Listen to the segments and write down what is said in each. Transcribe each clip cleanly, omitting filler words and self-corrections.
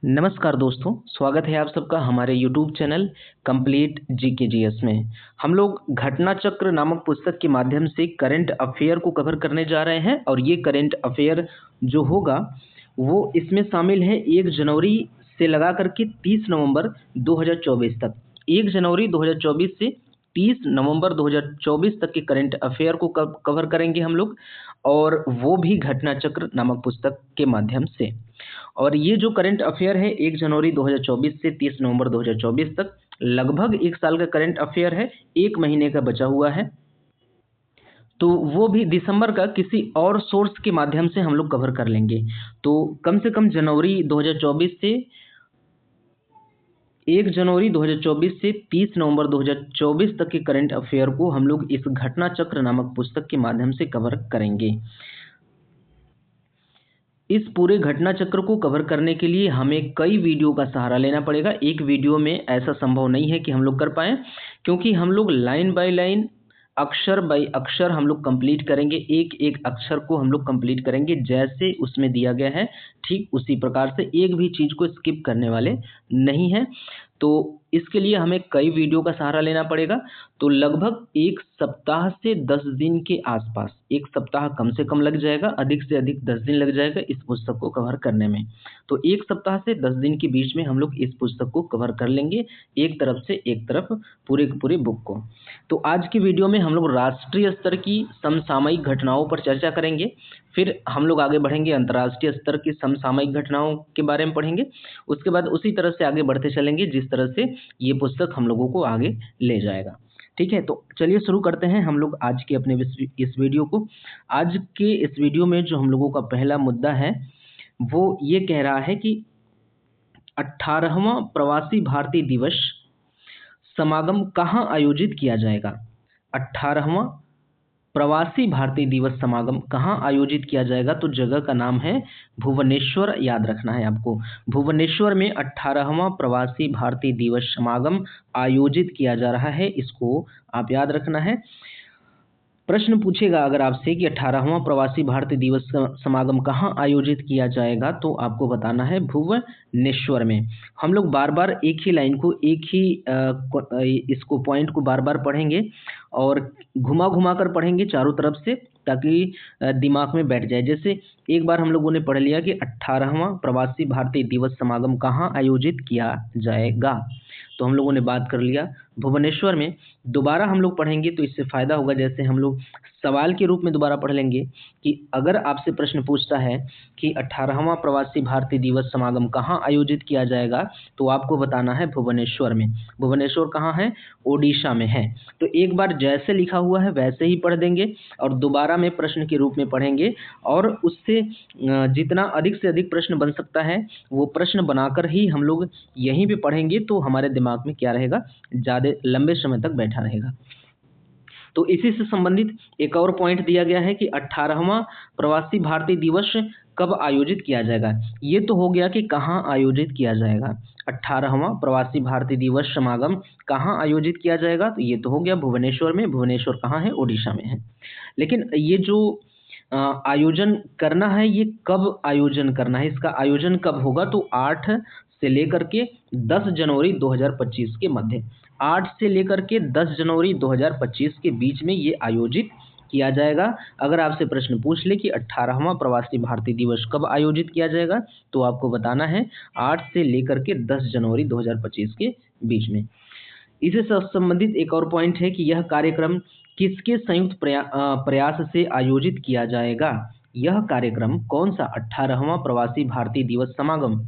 नमस्कार दोस्तों, स्वागत है आप सबका हमारे यूट्यूब चैनल कंप्लीट जीकेजीएस में। हम लोग घटना चक्र नामक पुस्तक के माध्यम से करंट अफेयर को कवर करने जा रहे हैं और ये करंट अफेयर जो होगा वो इसमें शामिल है 1 जनवरी से लगा करके 30 नवंबर 2024 तक। 1 जनवरी 2024 से 30 नवंबर 2024 तक के करंट अफेयर को कवर करेंगे हम लोग, और वो भी घटना चक्र नामक पुस्तक के माध्यम से। और ये जो करंट अफेयर है 1 जनवरी 2024 से 30 नवंबर 2024 तक लगभग 1 साल का करंट अफेयर है, 1 महीने का बचा हुआ है। तो वो भी दिसंबर का किसी और सोर्स के माध्यम से हम लोग कवर कर लेंगे। तो कम से कम जनवरी 2024 से 1 जनवरी 2024 से 30 नवंबर 2024 तक के करंट अफेयर को हम लोग इस घटना चक्र नामक पुस्तक के माध्यम से कवर करेंगे। इस पूरे घटना चक्र को कवर करने के लिए हमें कई वीडियो का सहारा लेना पड़ेगा। एक वीडियो में ऐसा संभव नहीं है कि हम लोग कर पाएँ, क्योंकि हम लोग लाइन बाय लाइन, अक्षर बाय अक्षर हम लोग कंप्लीट करेंगे। एक-एक अक्षर को हम लोग कंप्लीट करेंगे, जैसे उसमें दिया गया है ठीक उसी प्रकार से, एक भी चीज़ को स्किप करने वाले नहीं हैं। तो इसके लिए हमें कई वीडियो का सहारा लेना पड़ेगा। तो लगभग 1 सप्ताह से 10 दिन के आसपास, 1 सप्ताह कम से कम लग जाएगा, अधिक से अधिक 10 दिन लग जाएगा इस पुस्तक को कवर करने में। तो 1 सप्ताह से 10 दिन के बीच में हम लोग इस पुस्तक को कवर कर लेंगे, एक तरफ से एक तरफ पूरे के पूरे बुक को। तो आज की वीडियो में हम लोग राष्ट्रीय स्तर की समसामयिक घटनाओं पर चर्चा करेंगे, फिर हम लोग आगे बढ़ेंगे अंतर्राष्ट्रीय स्तर की समसामयिक घटनाओं के बारे में पढ़ेंगे। उसके बाद उसी तरह से आगे बढ़ते चलेंगे जिस तरह से ये पुस्तक हम लोगों को आगे ले जाएगा। ठीक है, तो चलिए शुरू करते हैं हम लोग आज के अपने इस वीडियो को। आज के इस वीडियो में जो हम लोगों का पहला मुद्दा है वो ये कह रहा है कि 18वां प्रवासी भारतीय दिवस समागम कहाँ आयोजित किया जाएगा। 18वां प्रवासी भारतीय दिवस समागम कहाँ आयोजित किया जाएगा, तो जगह का नाम है भुवनेश्वर, याद रखना है आपको। भुवनेश्वर में 18वां प्रवासी भारतीय दिवस समागम आयोजित किया जा रहा है, इसको आप याद रखना है। प्रश्न पूछेगा अगर आपसे कि 18वां प्रवासी भारतीय दिवस समागम कहाँ आयोजित किया जाएगा, तो आपको बताना है भुवनेश्वर में। हम लोग बार बार एक ही लाइन को, एक ही इसको पॉइंट को बार बार पढ़ेंगे और घुमा घुमा कर पढ़ेंगे चारों तरफ से, ताकि दिमाग में बैठ जाए। जैसे एक बार हम लोगों ने पढ़ लिया कि 18वां प्रवासी भारतीय दिवस समागम कहाँ आयोजित किया जाएगा, तो हम लोगों ने बात कर लिया भुवनेश्वर में। दोबारा हम लोग पढ़ेंगे तो इससे फ़ायदा होगा, जैसे हम लोग सवाल के रूप में दोबारा पढ़ लेंगे कि अगर आपसे प्रश्न पूछता है कि 18वां प्रवासी भारतीय दिवस समागम कहाँ आयोजित किया जाएगा, तो आपको बताना है भुवनेश्वर में। भुवनेश्वर कहाँ है? ओडिशा में है। तो एक बार जैसे लिखा हुआ है वैसे ही पढ़ देंगे और दोबारा में प्रश्न के रूप में पढ़ेंगे, और उससे जितना अधिक से अधिक प्रश्न बन सकता है वो प्रश्न बनाकर ही हम लोग यहीं पे पढ़ेंगे, तो हमारे दिमाग में क्या रहेगा, ज़्यादा लंबे समय तक बैठा रहेगा। तो इसी से संबंधित एक और पॉइंट दिया गया है कि 18वां प्रवासी भारतीय दिवस कब आयोजित किया जाएगा। ये तो हो गया कि कहाँ आयोजित किया जाएगा। 18वां प्रवासी भारतीय दिवस समागम कहाँ आयोजित किया जाएगा, तो ये तो हो गया भुवनेश्वर में। भुवनेश्वर कहाँ है? ओडिशा में है। लेकिन ये जो आयोजन करना है, ये कब आयोजन करना है, इसका आयोजन कब होगा, तो 8 से लेकर के 10 जनवरी 2025 के मध्य, 8 से लेकर के 10 जनवरी 2025 के बीच में ये आयोजित किया जाएगा। अगर आपसे प्रश्न पूछ ले कि 18वां प्रवासी भारतीय दिवस कब आयोजित किया जाएगा, तो आपको बताना है 8 से लेकर के 10 जनवरी 2025 के बीच में। इससे संबंधित एक और पॉइंट है कि यह कार्यक्रम किसके संयुक्त प्रयास से आयोजित किया जाएगा। यह कार्यक्रम कौन सा? 18वां प्रवासी भारतीय दिवस समागम,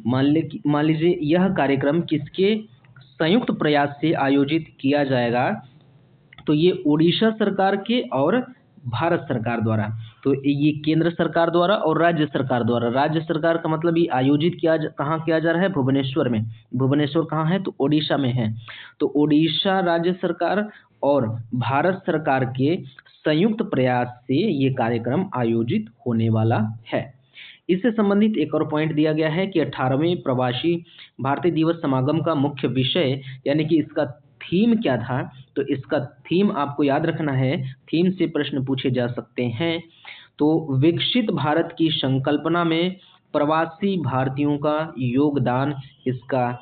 मान लीजिए यह कार्यक्रम किसके संयुक्त प्रयास से आयोजित किया जाएगा, तो ये उड़ीसा सरकार के और भारत सरकार द्वारा। तो ये केंद्र सरकार द्वारा और राज्य सरकार द्वारा। राज्य सरकार का मतलब ये आयोजित कहाँ किया जा रहा है? भुवनेश्वर में। भुवनेश्वर कहाँ है? तो ओडिशा में है। तो ओडिशा राज्य सरकार और भारत सरकार के संयुक्त प्रयास से ये कार्यक्रम आयोजित होने वाला है। इससे संबंधित एक और पॉइंट दिया गया है कि 18वें प्रवासी भारतीय दिवस समागम का मुख्य विषय, यानी कि इसका थीम क्या था, तो इसका थीम आपको याद रखना है। थीम से प्रश्न पूछे जा सकते हैं। तो विकसित भारत की संकल्पना में प्रवासी भारतीयों का योगदान इसका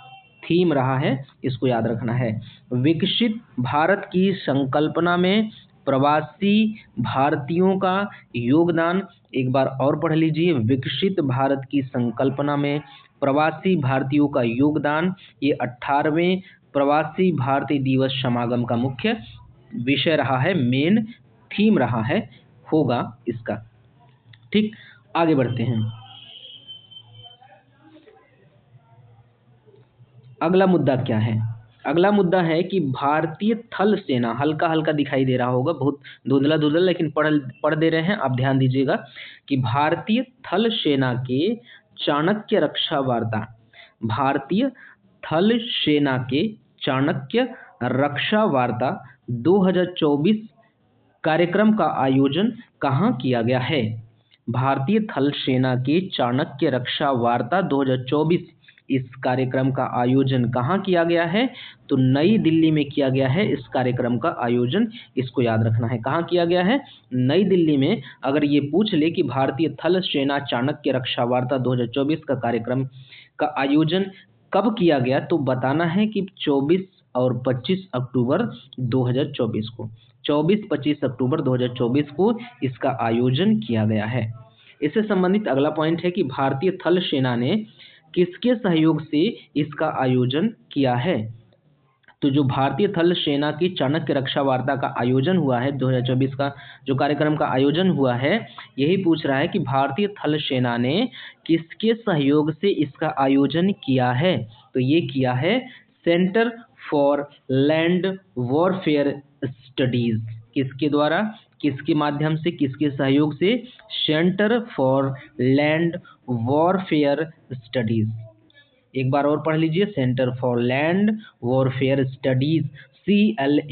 थीम रहा है, इसको याद रखना है। विकसित भारत की संकल्पना में प्रवासी भारतीयों का योगदान, एक बार और पढ़ लीजिए, विकसित भारत की संकल्पना में प्रवासी भारतीयों का योगदान। ये 18वें प्रवासी भारतीय दिवस समागम का मुख्य विषय रहा है, मेन थीम रहा है, होगा इसका। ठीक, आगे बढ़ते हैं। अगला मुद्दा क्या है? अगला मुद्दा है कि भारतीय थल सेना, हल्का हल्का दिखाई दे रहा होगा, बहुत धुंधला धुंधला, लेकिन पढ़ दे रहे हैं, आप ध्यान दीजिएगा कि भारतीय थल सेना के चाणक्य रक्षा वार्ता, भारतीय थल सेना के चाणक्य रक्षा वार्ता 2024 कार्यक्रम का आयोजन कहाँ किया गया है? भारतीय थल सेना की चाणक्य रक्षा वार्ता 2024, इस कार्यक्रम का आयोजन कहाँ किया गया है? तो नई दिल्ली में किया गया है इस कार्यक्रम का आयोजन, इसको याद रखना है। कहाँ किया गया है? नई दिल्ली में। अगर ये पूछ ले कि भारतीय थल सेना चाणक्य रक्षा वार्ता 2024 का कार्यक्रम का आयोजन कब किया गया, तो बताना है कि 24 और 25 अक्टूबर 2024 को, 24-25 अक्टूबर 2024 को इसका आयोजन किया गया है। इससे संबंधित अगला पॉइंट है कि भारतीय थल सेना ने किसके सहयोग से इसका आयोजन किया है? तो जो भारतीय थल सेना की चाणक्य रक्षा वार्ता का आयोजन हुआ है 2024 का, जो कार्यक्रम का आयोजन हुआ है, यही पूछ रहा है कि भारतीय थल सेना ने किसके सहयोग से इसका आयोजन किया है? तो ये किया है centre for land warfare studies. किसके द्वारा, किसके माध्यम से, किसके सहयोग से? Centre for land warfare studies. एक बार और पढ़ लीजिए, centre for land warfare studies, CLAWS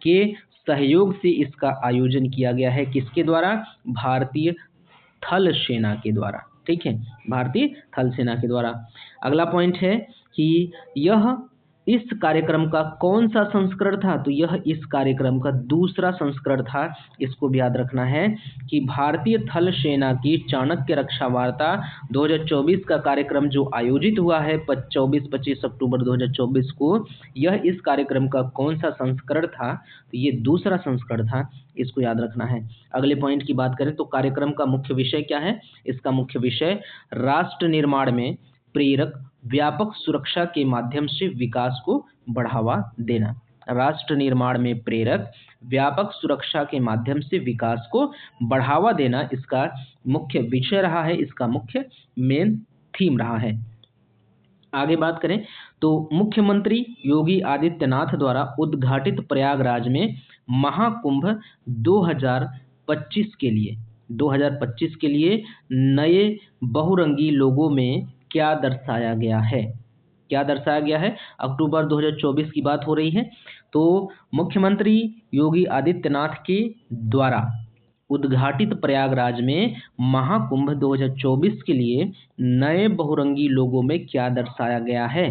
के सहयोग से इसका आयोजन किया गया है। किसके द्वारा? भारतीय थल सेना के द्वारा। ठीक है, भारतीय थल सेना के द्वारा। अगला पॉइंट है कि यह इस कार्यक्रम का कौन सा संस्करण था? तो यह इस कार्यक्रम का दूसरा संस्करण था। इसको भी याद रखना है कि भारतीय थल सेना की चाणक्य रक्षा वार्ता 2024 का कार्यक्रम जो आयोजित हुआ है 24-25 अक्टूबर 2024 को, यह इस कार्यक्रम का कौन सा संस्करण था? तो ये दूसरा संस्करण था, इसको याद रखना है। अगले पॉइंट की बात करें तो कार्यक्रम का मुख्य विषय क्या है? इसका मुख्य विषय राष्ट्र निर्माण में प्रेरक व्यापक सुरक्षा के माध्यम से विकास को बढ़ावा देना। राष्ट्र निर्माण में प्रेरक व्यापक सुरक्षा के माध्यम से विकास को बढ़ावा देना इसका मुख्य विषय रहा है, इसका मुख्य मेन थीम रहा है। आगे बात करें तो मुख्यमंत्री योगी आदित्यनाथ द्वारा उद्घाटित प्रयागराज में महाकुंभ 2025 के लिए नए बहुरंगी लोगों में क्या दर्शाया गया है? क्या दर्शाया गया है? अक्टूबर 2024 की बात हो रही है। तो मुख्यमंत्री योगी आदित्यनाथ के द्वारा उद्घाटित प्रयागराज में महाकुंभ 2024 के लिए नए बहुरंगी लोगों में क्या दर्शाया गया है?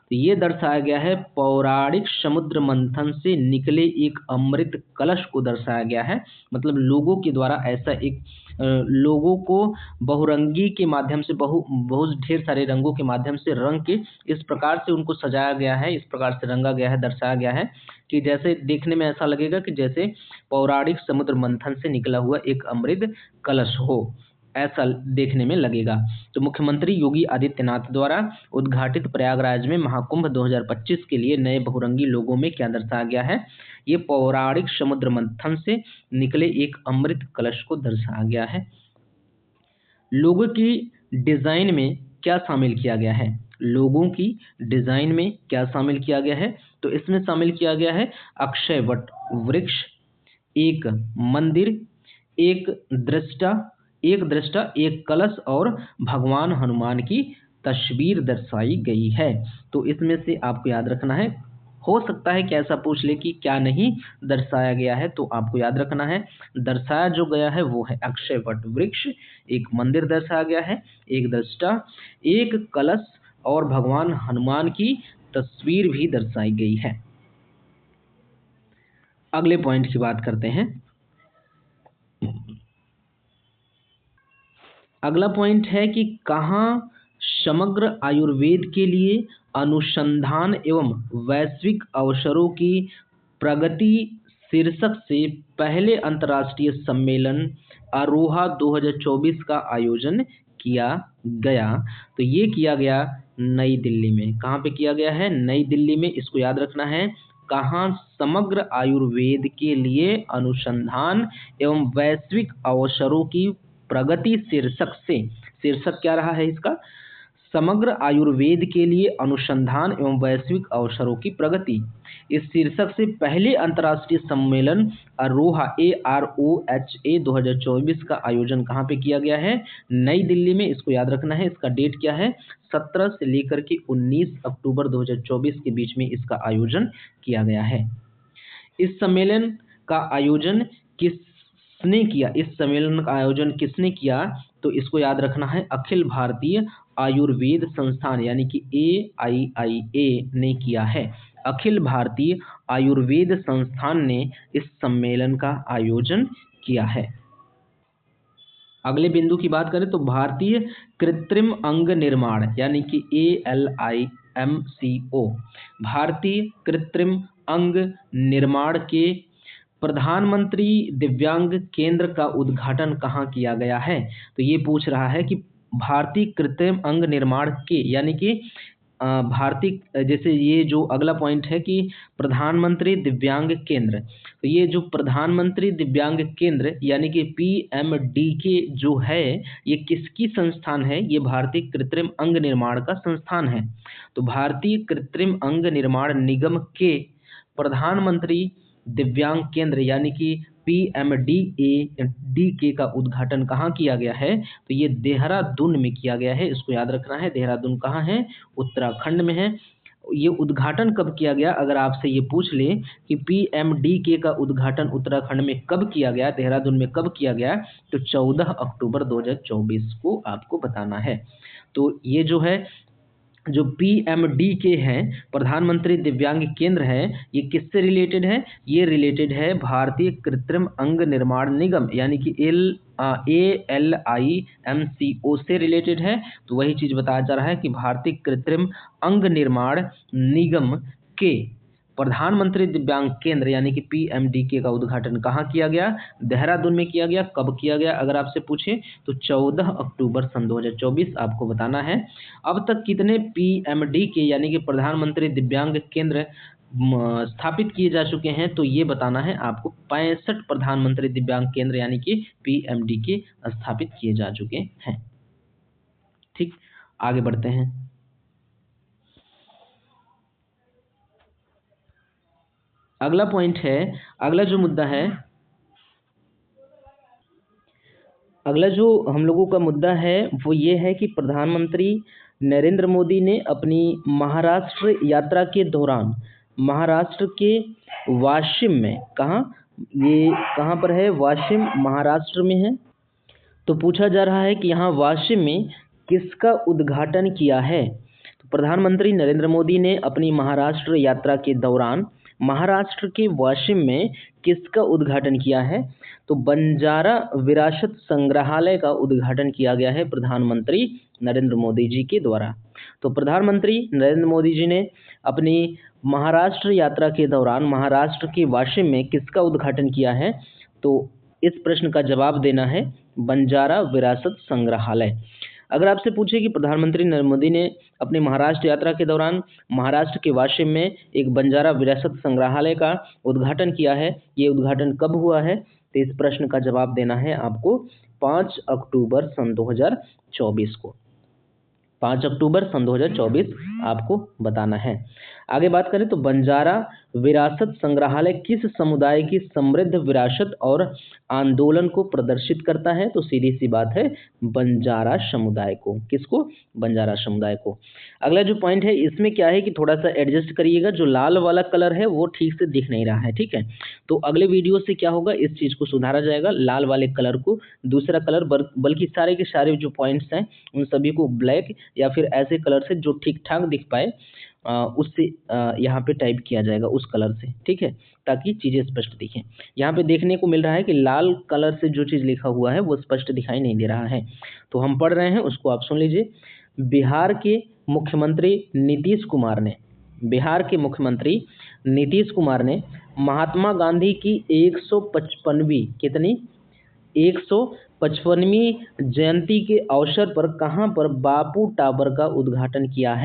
तो ये दर्शाया गया है पौराणिक समुद्र मंथन से निकले एक अमृत कलश को दर्शाया गया है। मतलब लोगों के द्वारा ऐसा एक लोगों को बहुरंगी के माध्यम से बहुत ढेर सारे रंगों के माध्यम से रंग के इस प्रकार से उनको सजाया गया है, इस प्रकार से रंगा गया है, दर्शाया गया है कि जैसे देखने में ऐसा लगेगा कि जैसे पौराणिक समुद्र मंथन से निकला हुआ एक अमृत कलश हो, ऐसा देखने में लगेगा। तो मुख्यमंत्री योगी आदित्यनाथ द्वारा उद्घाटित प्रयागराज में महाकुंभ 2025 के लिए नए बहुरंगी लोगों में क्या दर्शाया गया है? ये पौराणिक समुद्र मंथन से निकले एक अमृत कलश को दर्शाया गया है। लोगों की डिजाइन में क्या शामिल किया गया है? लोगों की डिजाइन में क्या शामिल किया गया है? तो इसमें शामिल किया गया है अक्षय वट वृक्ष, एक मंदिर, एक दृष्टा, एक कलश और भगवान हनुमान की तस्वीर दर्शाई गई है। तो इसमें से आपको याद रखना है, हो सकता है कि ऐसा पूछ ले कि क्या नहीं दर्शाया गया है, तो आपको याद रखना है दर्शाया जो गया है वो है अक्षय वट वृक्ष, एक मंदिर दर्शाया गया है, एक दृष्टा, एक कलश और भगवान हनुमान की तस्वीर भी दर्शाई गई है। अगले पॉइंट की बात करते हैं। अगला पॉइंट है कि कहाँ समग्र आयुर्वेद के लिए अनुसंधान एवं वैश्विक अवसरों की प्रगति शीर्षक से पहले अंतर्राष्ट्रीय सम्मेलन अरोहा 2024 का आयोजन किया गया। तो ये किया गया नई दिल्ली में। कहाँ पे किया गया है? नई दिल्ली में। इसको याद रखना है। कहाँ? समग्र आयुर्वेद के लिए अनुसंधान एवं वैश्विक अवसरों की प्रगति शीर्षक से। शीर्षक क्या रहा है इसका? समग्र आयुर्वेद के लिए अनुसंधान एवं वैश्विक अवसरों की प्रगति। इस शीर्षक से पहले अंतर्राष्ट्रीय सम्मेलन अरोहा AROHA 2024 का आयोजन कहाँ पे किया गया है? नई दिल्ली में। इसको याद रखना है। इसका डेट क्या है? 17 से लेकर के 19 अक्टूबर 2024 के बीच में इसका आयोजन किया गया है। इस सम्मेलन का आयोजन किसने किया? इस सम्मेलन का आयोजन किसने किया? तो इसको याद रखना है। अखिल भारतीय आयुर्वेद संस्थान यानी कि AIIA ने किया है। अखिल भारतीय आयुर्वेद संस्थान ने इस सम्मेलन का आयोजन किया है। अगले बिंदु की बात करें तो भारतीय कृत्रिम अंग निर्माण यानी कि ALIMCO, भारतीय कृत्रिम अंग निर्माण के प्रधानमंत्री दिव्यांग केंद्र का उद्घाटन कहाँ किया गया है? तो ये पूछ रहा है कि भारतीय कृत्रिम अंग निर्माण के यानी कि भारतीय, जैसे ये जो अगला पॉइंट है कि प्रधानमंत्री दिव्यांग केंद्र, तो ये जो प्रधानमंत्री दिव्यांग केंद्र यानी कि PMDK जो है, ये किसकी संस्थान है? ये भारतीय कृत्रिम अंग निर्माण का संस्थान है। तो भारतीय कृत्रिम अंग निर्माण निगम के प्रधानमंत्री दिव्यांग केंद्र यानी कि PMDK का उद्घाटन कहाँ किया गया है? तो ये देहरादून में किया गया है। इसको याद रखना है। देहरादून कहाँ है? उत्तराखंड में है। ये उद्घाटन कब किया गया? अगर आपसे ये पूछ ले कि PMDK का उद्घाटन उत्तराखंड में कब किया गया, देहरादून में कब किया गया, तो 14 अक्टूबर 2024 को आपको बताना है। तो ये जो है, जो PMDK है, प्रधानमंत्री दिव्यांग केंद्र है, ये किससे रिलेटेड है? ये रिलेटेड है भारतीय कृत्रिम अंग निर्माण निगम यानी कि ALIMCO से रिलेटेड है। तो वही चीज बताया जा रहा है कि भारतीय कृत्रिम अंग निर्माण निगम के प्रधानमंत्री दिव्यांग केंद्र यानी कि PMDK का उद्घाटन कहाँ किया गया? देहरादून में किया गया। कब किया गया अगर आपसे पूछे तो 14 अक्टूबर सन 2024 आपको बताना है। अब तक कितने PMDK यानी कि प्रधानमंत्री दिव्यांग केंद्र स्थापित किए जा चुके हैं? तो ये बताना है आपको। 65 प्रधानमंत्री दिव्यांग केंद्र यानी कि PMDK स्थापित किए जा चुके हैं। ठीक, आगे बढ़ते हैं। अगला पॉइंट है, अगला जो मुद्दा है, अगला जो हम लोगों का मुद्दा है वो ये है कि प्रधानमंत्री नरेंद्र मोदी ने अपनी महाराष्ट्र यात्रा के दौरान महाराष्ट्र के वाशिम में, कहाँ, ये कहाँ पर है? वाशिम महाराष्ट्र में है। तो पूछा जा रहा है कि यहाँ वाशिम में किसका उद्घाटन किया है? तो प्रधानमंत्री नरेंद्र मोदी ने अपनी महाराष्ट्र यात्रा के दौरान महाराष्ट्र के वाशिम में किसका उद्घाटन किया है? तो बंजारा विरासत संग्रहालय का उद्घाटन किया गया है प्रधानमंत्री नरेंद्र मोदी जी के द्वारा। तो प्रधानमंत्री नरेंद्र मोदी जी ने अपनी महाराष्ट्र यात्रा के दौरान महाराष्ट्र के वाशिम में किसका उद्घाटन किया है? तो इस प्रश्न का जवाब देना है बंजारा विरासत संग्रहालय। अगर आपसे पूछे कि प्रधानमंत्री नरेंद्र मोदी ने अपनी महाराष्ट्र यात्रा के दौरान महाराष्ट्र के वाशिम में एक बंजारा विरासत संग्रहालय का उद्घाटन किया है, ये उद्घाटन कब हुआ है? तो इस प्रश्न का जवाब देना है आपको 5 अक्टूबर सन 2024 को। 5 अक्टूबर सन 2024 आपको बताना है। आगे बात करें तो बंजारा विरासत संग्रहालय किस समुदाय की समृद्ध विरासत और आंदोलन को प्रदर्शित करता है? तो सीधी सी बात है, बंजारा समुदाय को। किसको? बंजारा समुदाय को। अगला जो पॉइंट है इसमें क्या है कि थोड़ा सा एडजस्ट करिएगा, जो लाल वाला कलर है वो ठीक से दिख नहीं रहा है, ठीक है। तो अगले वीडियो से क्या होगा, इस चीज़ को सुधारा जाएगा, लाल वाले कलर को दूसरा कलर, बल्कि सारे के सारे जो पॉइंट्स हैं उन सभी को ब्लैक या फिर ऐसे कलर से जो ठीक ठाक दिख पाए उससे यहाँ पे टाइप किया जाएगा उस कलर से, ठीक है, ताकि चीज़ें स्पष्ट दिखें। यहाँ पे देखने को मिल रहा है कि लाल कलर से जो चीज़ लिखा हुआ है वो स्पष्ट दिखाई नहीं दे रहा है, तो हम पढ़ रहे हैं उसको, आप सुन लीजिए। बिहार के मुख्यमंत्री नीतीश कुमार ने, बिहार के मुख्यमंत्री नीतीश कुमार ने महात्मा गांधी की 155वीं कितनी 155वीं जयंती के अवसर पर कहाँ पर बापू टावर का उद्घाटन किया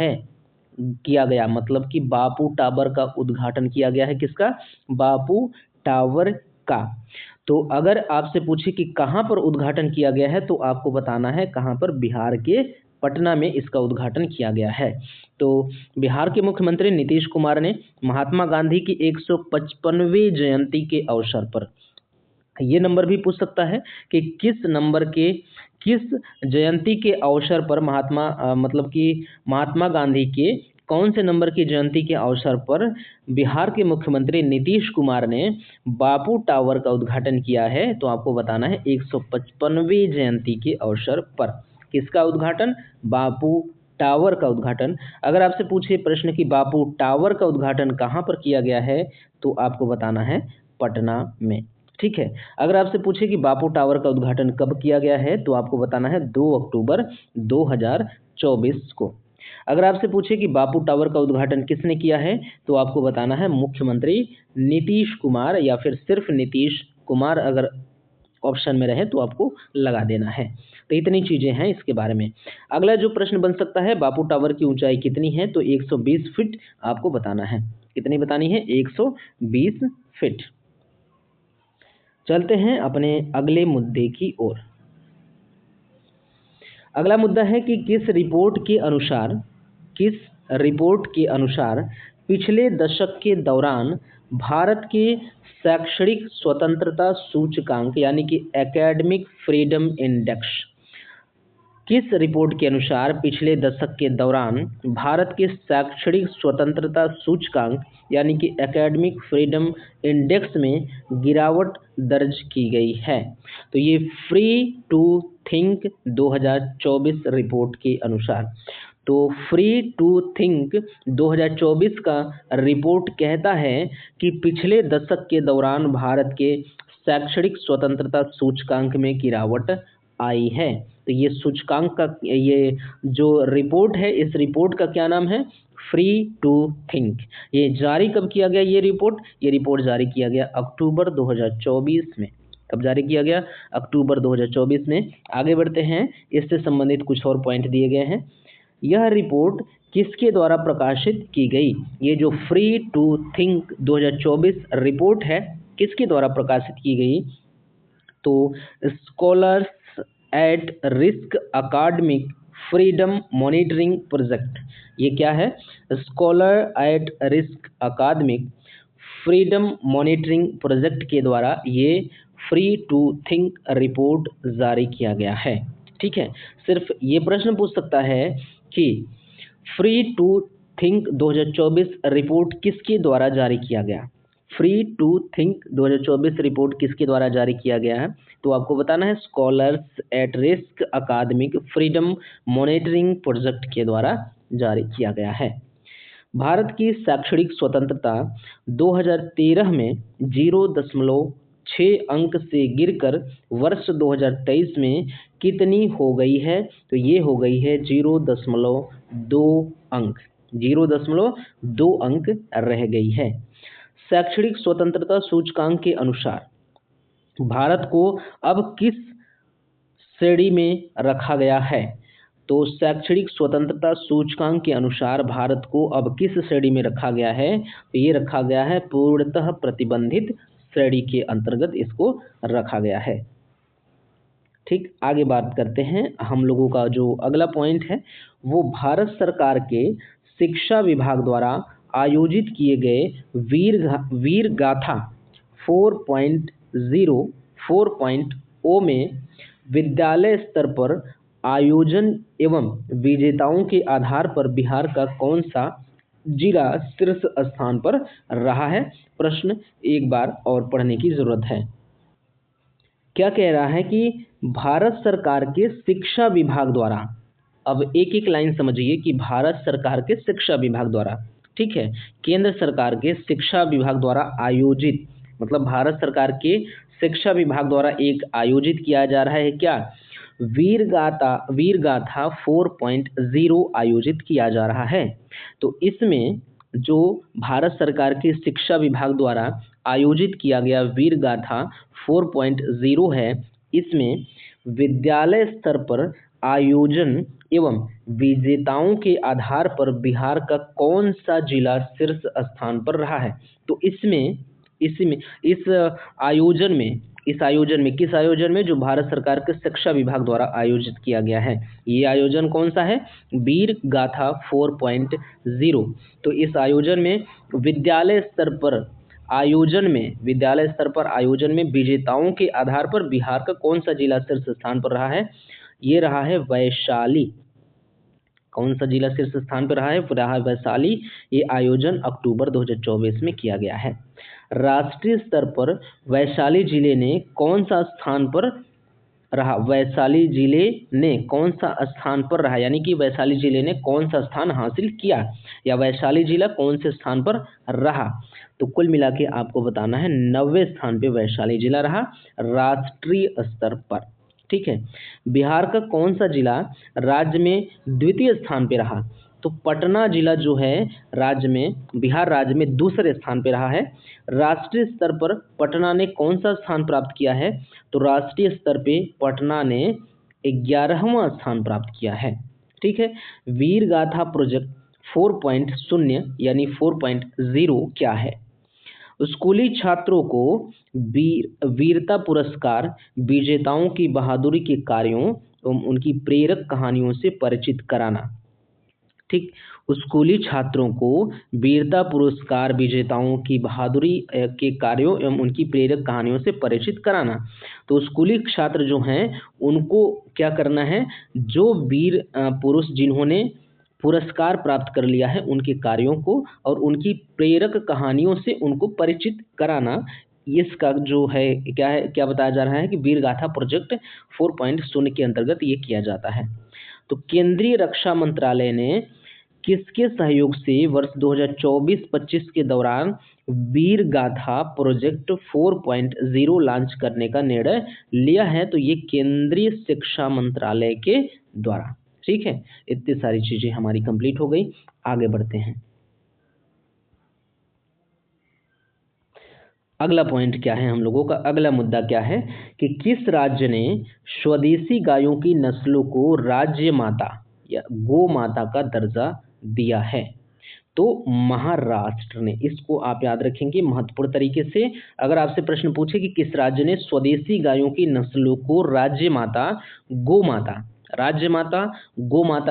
गया, मतलब कि बापू टावर का उद्घाटन किया गया है। किसका? बापू टावर का। तो अगर आपसे पूछे कि कहाँ पर उद्घाटन किया गया है, तो आपको बताना है कहाँ पर, बिहार के पटना में इसका उद्घाटन किया गया है। तो बिहार के मुख्यमंत्री नीतीश कुमार ने महात्मा गांधी की 155वीं जयंती के अवसर पर, ये नंबर भी पूछ सकता है कि किस जयंती के अवसर पर मतलब कि महात्मा गांधी के कौन से नंबर की जयंती के अवसर पर बिहार के मुख्यमंत्री नीतीश कुमार ने बापू टावर का उद्घाटन किया है, तो आपको बताना है 155वीं जयंती के अवसर पर। किसका उद्घाटन? बापू टावर का उद्घाटन। अगर आपसे पूछे प्रश्न कि बापू टावर का उद्घाटन कहाँ पर किया गया है, तो आपको बताना है पटना में, ठीक है। अगर आपसे पूछे कि बापू टावर का उद्घाटन कब किया गया है, तो आपको बताना है 2 अक्टूबर 2024 को। अगर आपसे पूछे कि बापू टावर का उद्घाटन किसने किया है, तो आपको बताना है मुख्यमंत्री नीतीश कुमार, या फिर सिर्फ नीतीश कुमार अगर ऑप्शन में रहे तो आपको लगा देना है। तो इतनी चीजें हैं इसके बारे में। अगला जो प्रश्न बन सकता है, बापू टावर की ऊंचाई कितनी है, तो 120 फीट आपको बताना है। कितनी बतानी है? 120 फीट। चलते हैं अपने अगले मुद्दे की ओर। अगला मुद्दा है कि किस रिपोर्ट के अनुसार पिछले दशक के दौरान भारत के शैक्षणिक स्वतंत्रता सूचकांक यानी कि एकेडमिक फ्रीडम इंडेक्स, किस रिपोर्ट के अनुसार पिछले दशक के दौरान भारत के शैक्षणिक स्वतंत्रता सूचकांक यानी कि एकेडमिक फ्रीडम इंडेक्स में गिरावट दर्ज की गई है? तो ये फ्री टू थिंक 2024 रिपोर्ट के अनुसार, तो फ्री टू थिंक 2024 का रिपोर्ट कहता है कि पिछले दशक के दौरान भारत के शैक्षणिक स्वतंत्रता सूचकांक में गिरावट आई है। तो ये सूचकांक का, ये जो रिपोर्ट है, इस रिपोर्ट का क्या नाम है? Free to think. ये जारी कब किया गया? ये रिपोर्ट जारी किया गया अक्टूबर 2024 में। कब जारी किया गया? अक्टूबर 2024 में। आगे बढ़ते हैं, इससे संबंधित कुछ और पॉइंट दिए गए हैं। यह रिपोर्ट किसके द्वारा प्रकाशित की गई? ये जो फ्री टू थिंक 2024 रिपोर्ट है, किसके द्वारा प्रकाशित की गई? तो स्कॉलर्स एट रिस्क अकादमिक फ्रीडम मॉनिटरिंग प्रोजेक्ट। ये क्या है? स्कॉलर एट रिस्क अकादमिक फ्रीडम मॉनिटरिंग प्रोजेक्ट के द्वारा ये फ्री टू थिंक रिपोर्ट जारी किया गया है, ठीक है। सिर्फ ये प्रश्न पूछ सकता है कि फ्री टू थिंक 2024 रिपोर्ट किसके द्वारा जारी किया गया? फ्री टू थिंक 2024 रिपोर्ट किसके द्वारा जारी किया गया है? तो आपको बताना है स्कॉलर्स एट रिस्क अकादमिक फ्रीडम मॉनिटरिंग प्रोजेक्ट के द्वारा जारी किया गया है। भारत की शैक्षणिक स्वतंत्रता 2013 में 0.6 अंक से गिरकर वर्ष 2023 में कितनी हो गई है? तो ये हो गई है 0.2 अंक, 0.2 अंक रह गई है। शैक्षणिक स्वतंत्रता सूचकांक के अनुसार भारत को अब किस श्रेणी में रखा गया है? तो शैक्षणिक स्वतंत्रता सूचकांक के अनुसार भारत को अब किस श्रेणी में रखा गया है? तो ये रखा गया है पूर्णतः प्रतिबंधित श्रेणी के अंतर्गत इसको रखा गया है। ठीक, आगे बात करते हैं। हम लोगों का जो अगला पॉइंट है वो भारत सरकार के शिक्षा विभाग द्वारा आयोजित किए गए वीर गाथा 4.0 में विद्यालय स्तर पर आयोजन एवं विजेताओं के आधार पर बिहार का कौन सा जिला शीर्ष स्थान पर रहा है? प्रश्न एक बार और पढ़ने की जरूरत है। क्या कह रहा है कि भारत सरकार के शिक्षा विभाग द्वारा अब एक एक लाइन समझिए कि भारत सरकार के शिक्षा विभाग द्वारा, ठीक है, केंद्र सरकार के शिक्षा विभाग द्वारा आयोजित, मतलब भारत सरकार के शिक्षा विभाग द्वारा एक आयोजित किया जा रहा है क्या, वीर गाथा 4.0 आयोजित किया जा रहा है। तो इसमें जो भारत सरकार के शिक्षा विभाग द्वारा आयोजित किया गया वीर गाथा 4.0 है, इसमें विद्यालय स्तर पर आयोजन एवं विजेताओं के आधार पर बिहार का कौन सा जिला शीर्ष स्थान पर रहा है। तो इसमें इस आयोजन में किस आयोजन में, जो भारत सरकार के शिक्षा विभाग द्वारा आयोजित किया गया है, ये आयोजन कौन सा है, वीर गाथा 4.0। तो इस आयोजन में विद्यालय स्तर पर आयोजन में विजेताओं के आधार पर बिहार का कौन सा जिला शीर्ष स्थान पर रहा है, ये रहा है वैशाली। कौन सा जिला शीर्ष स्थान पर रहा है, वैशाली। ये आयोजन अक्टूबर 2024 में किया गया है। राष्ट्रीय स्तर पर वैशाली जिले ने कौन सा स्थान पर रहा, वैशाली जिले ने कौन सा स्थान पर रहा, यानी कि वैशाली जिले ने कौन सा स्थान हासिल किया, या वैशाली जिला कौन से स्थान पर रहा। तो कुल मिला के आपको बताना है 90वें स्थान पे वैशाली जिला रहा राष्ट्रीय स्तर पर, ठीक है। बिहार का कौन सा जिला राज्य में द्वितीय स्थान पे रहा, तो पटना जिला जो है बिहार राज्य में दूसरे स्थान पे रहा है। राष्ट्रीय स्तर पर पटना ने कौन सा स्थान प्राप्त किया है, तो राष्ट्रीय स्तर पे पटना ने 11वां स्थान प्राप्त किया है, ठीक है। वीर गाथा प्रोजेक्ट 4.0 यानी 4.0 क्या है, स्कूली छात्रों को वीरता पुरस्कार विजेताओं की बहादुरी के कार्यों एवं उनकी प्रेरक कहानियों से परिचित कराना, ठीक। स्कूली छात्रों को वीरता पुरस्कार विजेताओं की बहादुरी के कार्यों एवं उनकी प्रेरक कहानियों से परिचित कराना। तो स्कूली छात्र जो हैं उनको क्या करना है, जो वीर पुरुष जिन्होंने पुरस्कार प्राप्त कर लिया है उनके कार्यों को और उनकी प्रेरक कहानियों से उनको परिचित कराना। इसका जो है क्या बताया जा रहा है कि वीर गाथा प्रोजेक्ट 4.0 के अंतर्गत ये किया जाता है। तो केंद्रीय रक्षा मंत्रालय ने किसके सहयोग से वर्ष 2024-25 के दौरान वीर गाथा प्रोजेक्ट 4.0 लॉन्च करने का निर्णय लिया है, तो ये केंद्रीय शिक्षा मंत्रालय के द्वारा, ठीक है। इतनी सारी चीजें हमारी कंप्लीट हो गई, आगे बढ़ते हैं। अगला पॉइंट क्या है, हम लोगों का अगला मुद्दा क्या है कि किस राज्य ने स्वदेशी गायों की नस्लों को राज्य माता या गो माता का दर्जा दिया है, तो महाराष्ट्र ने। इसको आप याद रखेंगे महत्वपूर्ण तरीके से। अगर आपसे प्रश्न पूछे कि किस राज्य ने स्वदेशी गायों की नस्लों को राज्य माता गो माता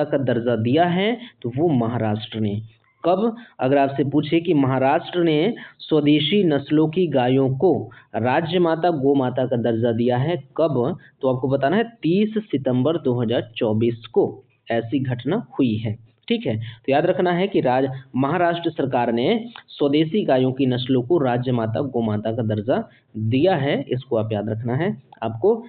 का दर्जा दिया है, तो वो महाराष्ट्र ने। कब, अगर आपसे पूछे कि महाराष्ट्र ने स्वदेशी नस्लों की गायों को राज्य माता गो माता का दर्जा दिया है कब, तो आपको बताना है 30 सितंबर 2024 को ऐसी घटना हुई है, ठीक है। तो याद रखना है कि महाराष्ट्र सरकार ने स्वदेशी गायों की नस्लों को राज्य माता गो माता का दर्जा दिया है, इसको आप याद रखना है आपको।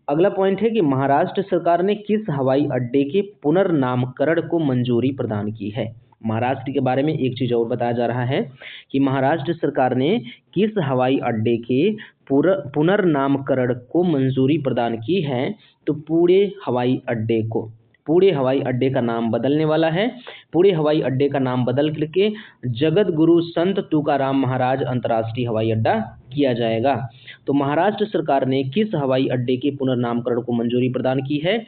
अगला पॉइंट है कि महाराष्ट्र सरकार ने किस हवाई अड्डे के पुनर्नामकरण को मंजूरी प्रदान की है। महाराष्ट्र के बारे में एक चीज और बताया जा रहा है कि महाराष्ट्र सरकार ने किस हवाई अड्डे के पुनर्नामकरण को मंजूरी प्रदान की है, तो पुणे हवाई अड्डे का नाम बदलने वाला है। पुणे हवाई अड्डे का नाम बदल करके जगत गुरु संत तुकाराम महाराज अंतर्राष्ट्रीय हवाई अड्डा किया जाएगा। तो महाराष्ट्र सरकार ने किस हवाई अड्डे के पुनर्नामकरण को मंजूरी प्रदान की है,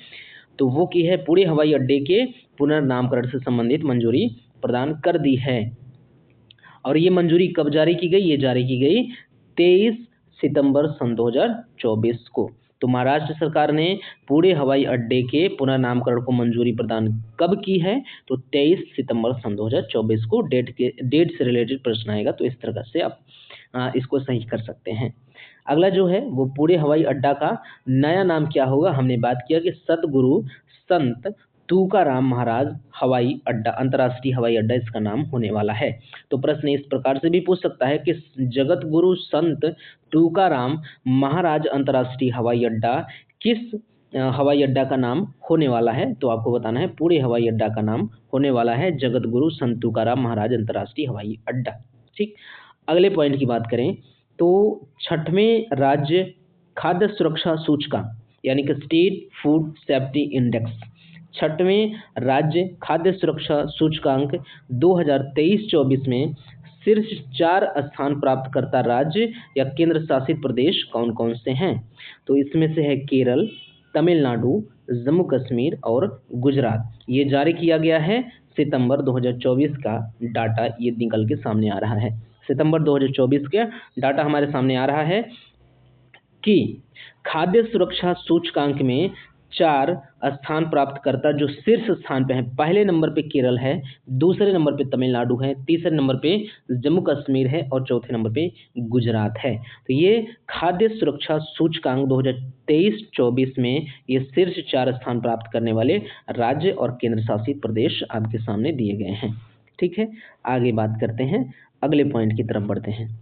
तो वो की है पुणे हवाई अड्डे के पुनर्नामकरण से संबंधित मंजूरी प्रदान कर दी है। और ये मंजूरी कब जारी की गई, ये जारी की गई 23 सितंबर सन 2024 को। तो महाराष्ट्र सरकार ने पुणे हवाई अड्डे के पुनर्नामकरण को मंजूरी प्रदान कब की है, तो 23 सितंबर सन 2024 को। डेट से रिलेटेड प्रश्न आएगा तो इस तरह से आप इसको सही कर सकते हैं। अगला जो है वो पुणे हवाई अड्डा का नया नाम क्या होगा, हमने बात किया कि सतगुरु संत तुकाराम महाराज हवाई अड्डा अंतर्राष्ट्रीय हवाई अड्डा इसका नाम होने वाला है। तो प्रश्न इस प्रकार से भी पूछ सकता है कि जगत गुरु संत तुकाराम महाराज अंतर्राष्ट्रीय हवाई अड्डा किस हवाई अड्डा का नाम होने वाला है? तो आपको बताना है पुणे हवाई अड्डा का नाम होने वाला है जगत गुरु संत तुकाराम महाराज अंतर्राष्ट्रीय हवाई अड्डा। ठीक, अगले पॉइंट की बात करें तो 6वें राज्य खाद्य सुरक्षा सूचकांक यानी कि स्टेट फूड सेफ्टी इंडेक्स, 6वें राज्य खाद्य सुरक्षा सूचकांक 2023-24 में शीर्ष 4 स्थान प्राप्त करता राज्य या केंद्र शासित प्रदेश कौन कौन से हैं? तो इसमें से है केरल, तमिलनाडु, जम्मू कश्मीर और गुजरात। ये जारी किया गया है सितंबर 2024 का डाटा ये निकल के सामने आ रहा है। सितंबर 2024 का डाटा हमारे सामने आ रहा है कि खाद्य सुरक्षा सूचकांक में 4 स्थान प्राप्त करता जो शीर्ष स्थान पे है, पहले नंबर पे केरल है, दूसरे नंबर पे तमिलनाडु है, तीसरे नंबर पे जम्मू कश्मीर है और चौथे नंबर पे गुजरात है। तो ये खाद्य सुरक्षा सूचकांक 2023-24 में ये शीर्ष 4 स्थान प्राप्त करने वाले राज्य और केंद्र शासित प्रदेश आपके सामने दिए गए हैं। ठीक है, आगे बात करते हैं, अगले पॉइंट की तरफ बढ़ते हैं।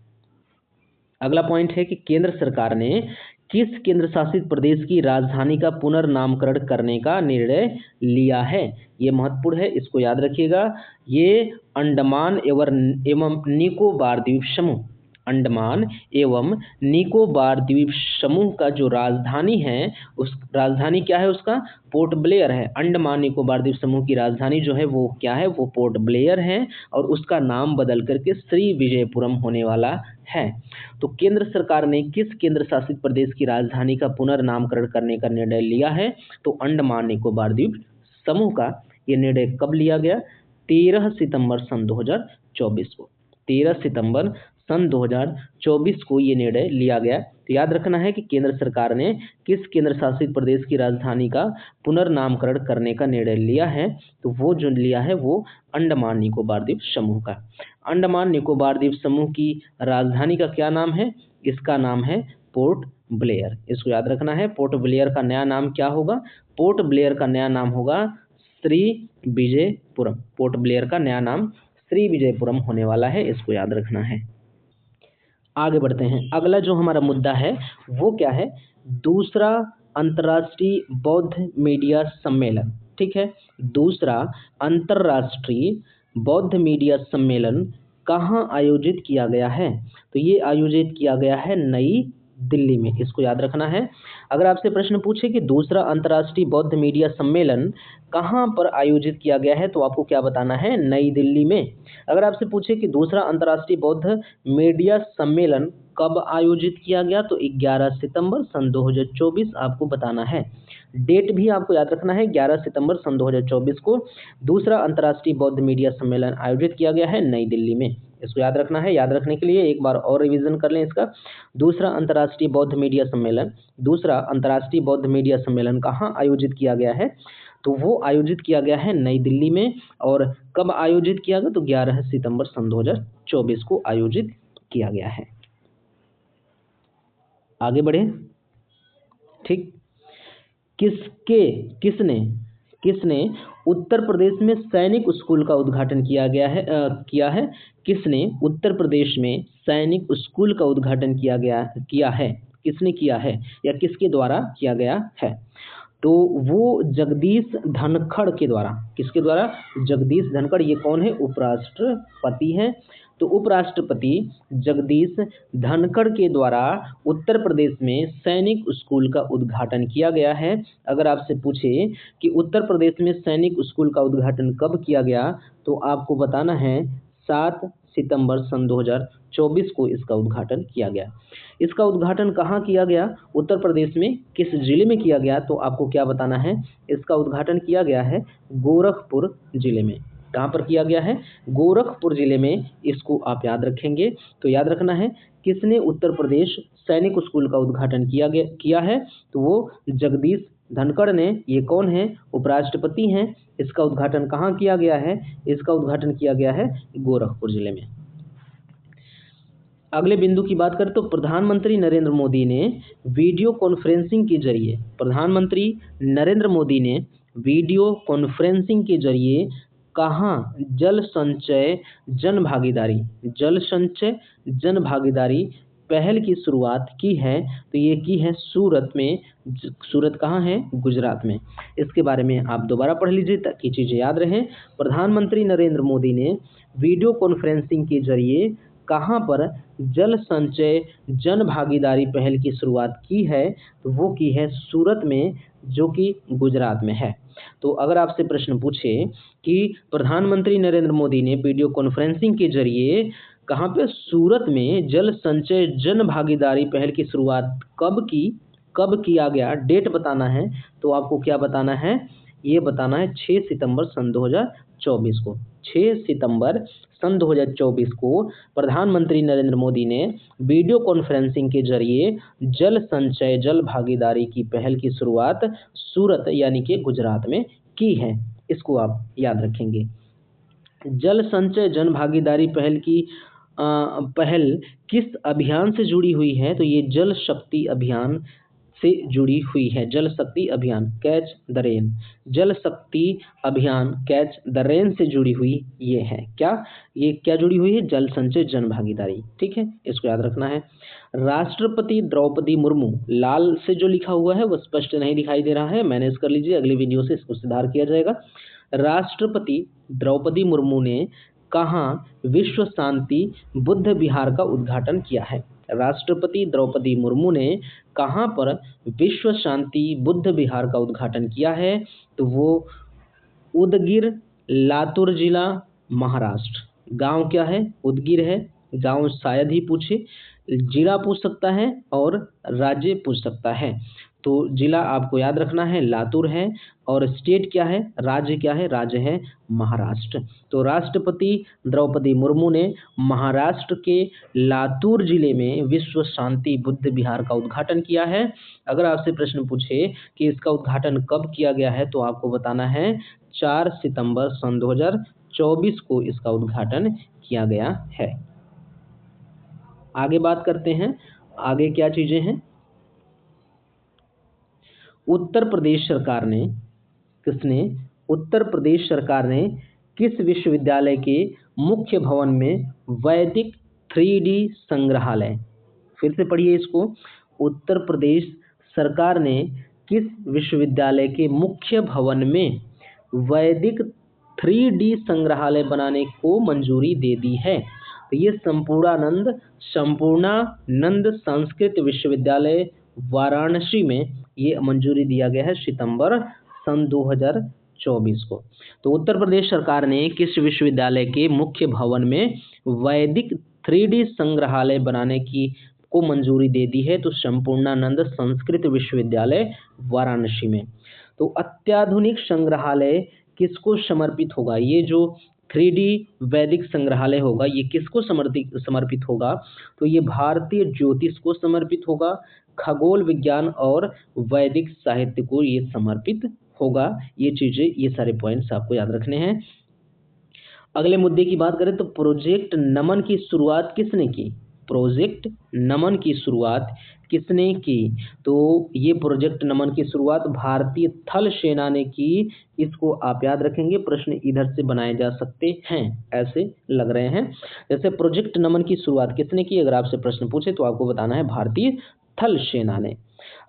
अगला पॉइंट है कि केंद्र सरकार ने किस केंद्र शासित प्रदेश की राजधानी का पुनर्नामकरण करने का निर्णय लिया है? ये महत्वपूर्ण है, इसको याद रखिएगा। ये अंडमान एवं निकोबार द्वीप समूह, अंडमान एवं निकोबार द्वीप समूह का जो राजधानी है, उस राजधानी क्या है उसका? पोर्ट ब्लेयर है। अंडमान निकोबार द्वीप समूह की राजधानी जो है वो क्या है? वो पोर्ट ब्लेयर है और उसका नाम बदल करके श्री विजयपुरम होने वाला है। तो केंद्र सरकार ने किस केंद्र शासित प्रदेश की राजधानी का पुनर्नामकरण करने का निर्णय लिया है? तो अंडमान निकोबार द्वीप समूह का ये निर्णय कब लिया गया? 13 सितंबर सन 2024 को, 13 सितंबर सन 2024 को ये निर्णय लिया गया। तो याद रखना है कि केंद्र सरकार ने किस केंद्र शासित प्रदेश की राजधानी का पुनर्नामकरण करने का निर्णय लिया है? तो वो जो लिया है वो अंडमान निकोबार द्वीप समूह का। अंडमान निकोबार द्वीप समूह की राजधानी का क्या नाम है? इसका नाम है पोर्ट ब्लेयर। इसको याद रखना है, पोर्ट ब्लेयर का नया नाम क्या होगा? पोर्ट ब्लेयर का नया नाम होगा श्री विजयपुरम। पोर्ट ब्लेयर का नया नाम श्री विजयपुरम होने वाला है, इसको याद रखना है। आगे बढ़ते हैं, अगला जो हमारा मुद्दा है वो क्या है? दूसरा अंतर्राष्ट्रीय बौद्ध मीडिया सम्मेलन। ठीक है, दूसरा अंतर्राष्ट्रीय बौद्ध मीडिया सम्मेलन कहाँ आयोजित किया गया है? तो ये आयोजित किया गया है नई दिल्ली में, इसको याद रखना है। अगर आपसे प्रश्न पूछे कि दूसरा अंतर्राष्ट्रीय बौद्ध मीडिया सम्मेलन कहाँ पर आयोजित किया गया है, तो आपको क्या बताना है? नई दिल्ली में। अगर आपसे पूछे कि दूसरा अंतर्राष्ट्रीय बौद्ध मीडिया सम्मेलन कब आयोजित किया गया, तो 11 सितंबर सन 2024 आपको बताना है। डेट भी आपको याद रखना है, 11 सितंबर सन 2024 को दूसरा अंतर्राष्ट्रीय बौद्ध मीडिया सम्मेलन आयोजित किया गया है नई दिल्ली में। इसको याद रखना है। याद रखने के लिए एक बार और रिवीजन कर लें इसका। दूसरा अंतर्राष्ट्रीय बौद्ध मीडिया सम्मेलन, दूसरा अंतर्राष्ट्रीय बौद्ध मीडिया सम्मेलन कहाँ आयोजित किया गया है? तो वो आयोजित किया गया है नई दिल्ली में। और कब आयोजित किया गया? तो 11 सितंबर सन 2024 को आयोजित किया गया है। आगे बढ़े। ठीक, किसने उत्तर प्रदेश में सैनिक स्कूल का उद्घाटन किया है? किसने उत्तर प्रदेश में सैनिक स्कूल का उद्घाटन किया है? किसने किया है या किसके द्वारा किया गया है? तो वो जगदीश धनखड़ के द्वारा। किसके द्वारा? जगदीश धनखड़। ये कौन है? उपराष्ट्रपति हैं। तो उपराष्ट्रपति जगदीश धनखड़ के द्वारा उत्तर प्रदेश में सैनिक स्कूल का उद्घाटन किया गया है। अगर आपसे पूछे कि उत्तर प्रदेश में सैनिक स्कूल का उद्घाटन कब किया गया, तो आपको बताना है 7 सितंबर सन 2024 को इसका उद्घाटन किया गया। इसका उद्घाटन कहाँ किया गया? उत्तर प्रदेश में किस जिले में किया गया? तो आपको क्या बताना है? इसका उद्घाटन किया गया है गोरखपुर जिले में। कहाँ पर किया गया है? गोरखपुर जिले में। इसको आप याद रखेंगे। तो याद रखना है किसने उत्तर प्रदेश सैनिक स्कूल का उद्घाटन किया है? तो वो जगदीश धनखड़ ने। ये कौन है? उपराष्ट्रपति हैं। इसका उद्घाटन कहाँ किया गया है? इसका उद्घाटन किया गया है गोरखपुर जिले में। अगले बिंदु की बात करें तो प्रधानमंत्री नरेंद्र मोदी ने वीडियो कॉन्फ्रेंसिंग के जरिए, प्रधानमंत्री नरेंद्र मोदी ने वीडियो कॉन्फ्रेंसिंग के जरिए कहाँ जल संचय जन भागीदारी पहल की शुरुआत की है, तो ये की है सूरत में। सूरत कहाँ है? गुजरात में। इसके बारे में आप दोबारा पढ़ लीजिए ताकि चीज़ें याद रहें। प्रधानमंत्री नरेंद्र मोदी ने वीडियो कॉन्फ्रेंसिंग के जरिए कहाँ पर जल संचय जन भागीदारी पहल की शुरुआत की है? तो वो की है सूरत में, जो कि गुजरात में है। तो अगर आपसे प्रश्न पूछे कि प्रधानमंत्री नरेंद्र मोदी ने वीडियो कॉन्फ्रेंसिंग के जरिए कहाँ पे? सूरत में जल संचय जन भागीदारी पहल की शुरुआत कब किया गया, डेट बताना है। तो आपको क्या बताना है? ये बताना है 6 सितंबर सन 2024 को। 6 सितंबर सन 2024 को प्रधानमंत्री नरेंद्र मोदी ने वीडियो कॉन्फ्रेंसिंग के जरिए जल संचय जल भागीदारी की पहल की शुरुआत सूरत यानी कि गुजरात में की है। इसको आप याद रखेंगे। जल संचय जन भागीदारी पहल किस अभियान से जुड़ी हुई है? तो ये जल शक्ति अभियान से जुड़ी हुई है। जल शक्ति अभियान, कैच द रेन। जल शक्ति अभियान कैच द रेन से जुड़ी हुई ये है। ये क्या जुड़ी हुई है? जल संचय जन भागीदारी। ठीक है, इसको याद रखना है। राष्ट्रपति द्रौपदी मुर्मू, लाल से जो लिखा हुआ है वो स्पष्ट नहीं दिखाई दे रहा है, मैनेज कर लीजिए, अगली वीडियो से इसको सुधार किया जाएगा। राष्ट्रपति द्रौपदी मुर्मू ने कहाँ विश्व शांति बुद्ध विहार का उद्घाटन किया है? राष्ट्रपति द्रौपदी मुर्मू ने कहाँ पर विश्व शांति बुद्ध विहार का उद्घाटन किया है? तो वो उदगीर, लातूर जिला, महाराष्ट्र। गांव क्या है? उदगीर है। गांव शायद ही पूछे, जिला पूछ सकता है और राज्य पूछ सकता है। तो जिला आपको याद रखना है, लातूर है। और स्टेट क्या है? राज्य क्या है? राज्य है महाराष्ट्र। तो राष्ट्रपति द्रौपदी मुर्मू ने महाराष्ट्र के लातूर जिले में विश्व शांति बुद्ध विहार का उद्घाटन किया है। अगर आपसे प्रश्न पूछे कि इसका उद्घाटन कब किया गया है, तो आपको बताना है 4 सितंबर सन 2024 को इसका उद्घाटन किया गया है। आगे बात करते हैं, आगे क्या चीजें हैं। उत्तर प्रदेश सरकार ने किस विश्वविद्यालय के मुख्य भवन में वैदिक 3D संग्रहालय, फिर से पढ़िए इसको, उत्तर प्रदेश सरकार ने किस विश्वविद्यालय के मुख्य भवन में वैदिक 3D संग्रहालय बनाने को मंजूरी दे दी है? तो ये संपूर्णानंद संस्कृत विश्वविद्यालय वाराणसी में ये मंजूरी दिया गया है सितंबर सन 2024 को। तो उत्तर प्रदेश सरकार ने किस विश्वविद्यालय के मुख्य भवन में वैदिक 3D संग्रहालय बनाने को मंजूरी दे दी है? तो संपूर्णानंद संस्कृत विश्वविद्यालय वाराणसी में। तो अत्याधुनिक संग्रहालय किसको समर्पित होगा? ये जो 3D वैदिक संग्रहालय होगा ये किसको समर्पित होगा? तो ये भारतीय ज्योतिष को समर्पित होगा, खगोल विज्ञान और वैदिक साहित्य को ये समर्पित होगा। ये चीजें, ये सारे पॉइंट्स आपको याद रखने हैं। अगले मुद्दे की बात करें तो प्रोजेक्ट नमन की शुरुआत किसने की? प्रोजेक्ट नमन की शुरुआत किसने की? तो ये प्रोजेक्ट नमन की शुरुआत भारतीय थल सेना ने की। इसको आप याद रखेंगे, प्रश्न इधर से बनाए जा सकते हैं, ऐसे लग रहे हैं। जैसे प्रोजेक्ट नमन की शुरुआत किसने की, अगर आपसे प्रश्न पूछे तो आपको बताना है भारतीय थल सेना ने।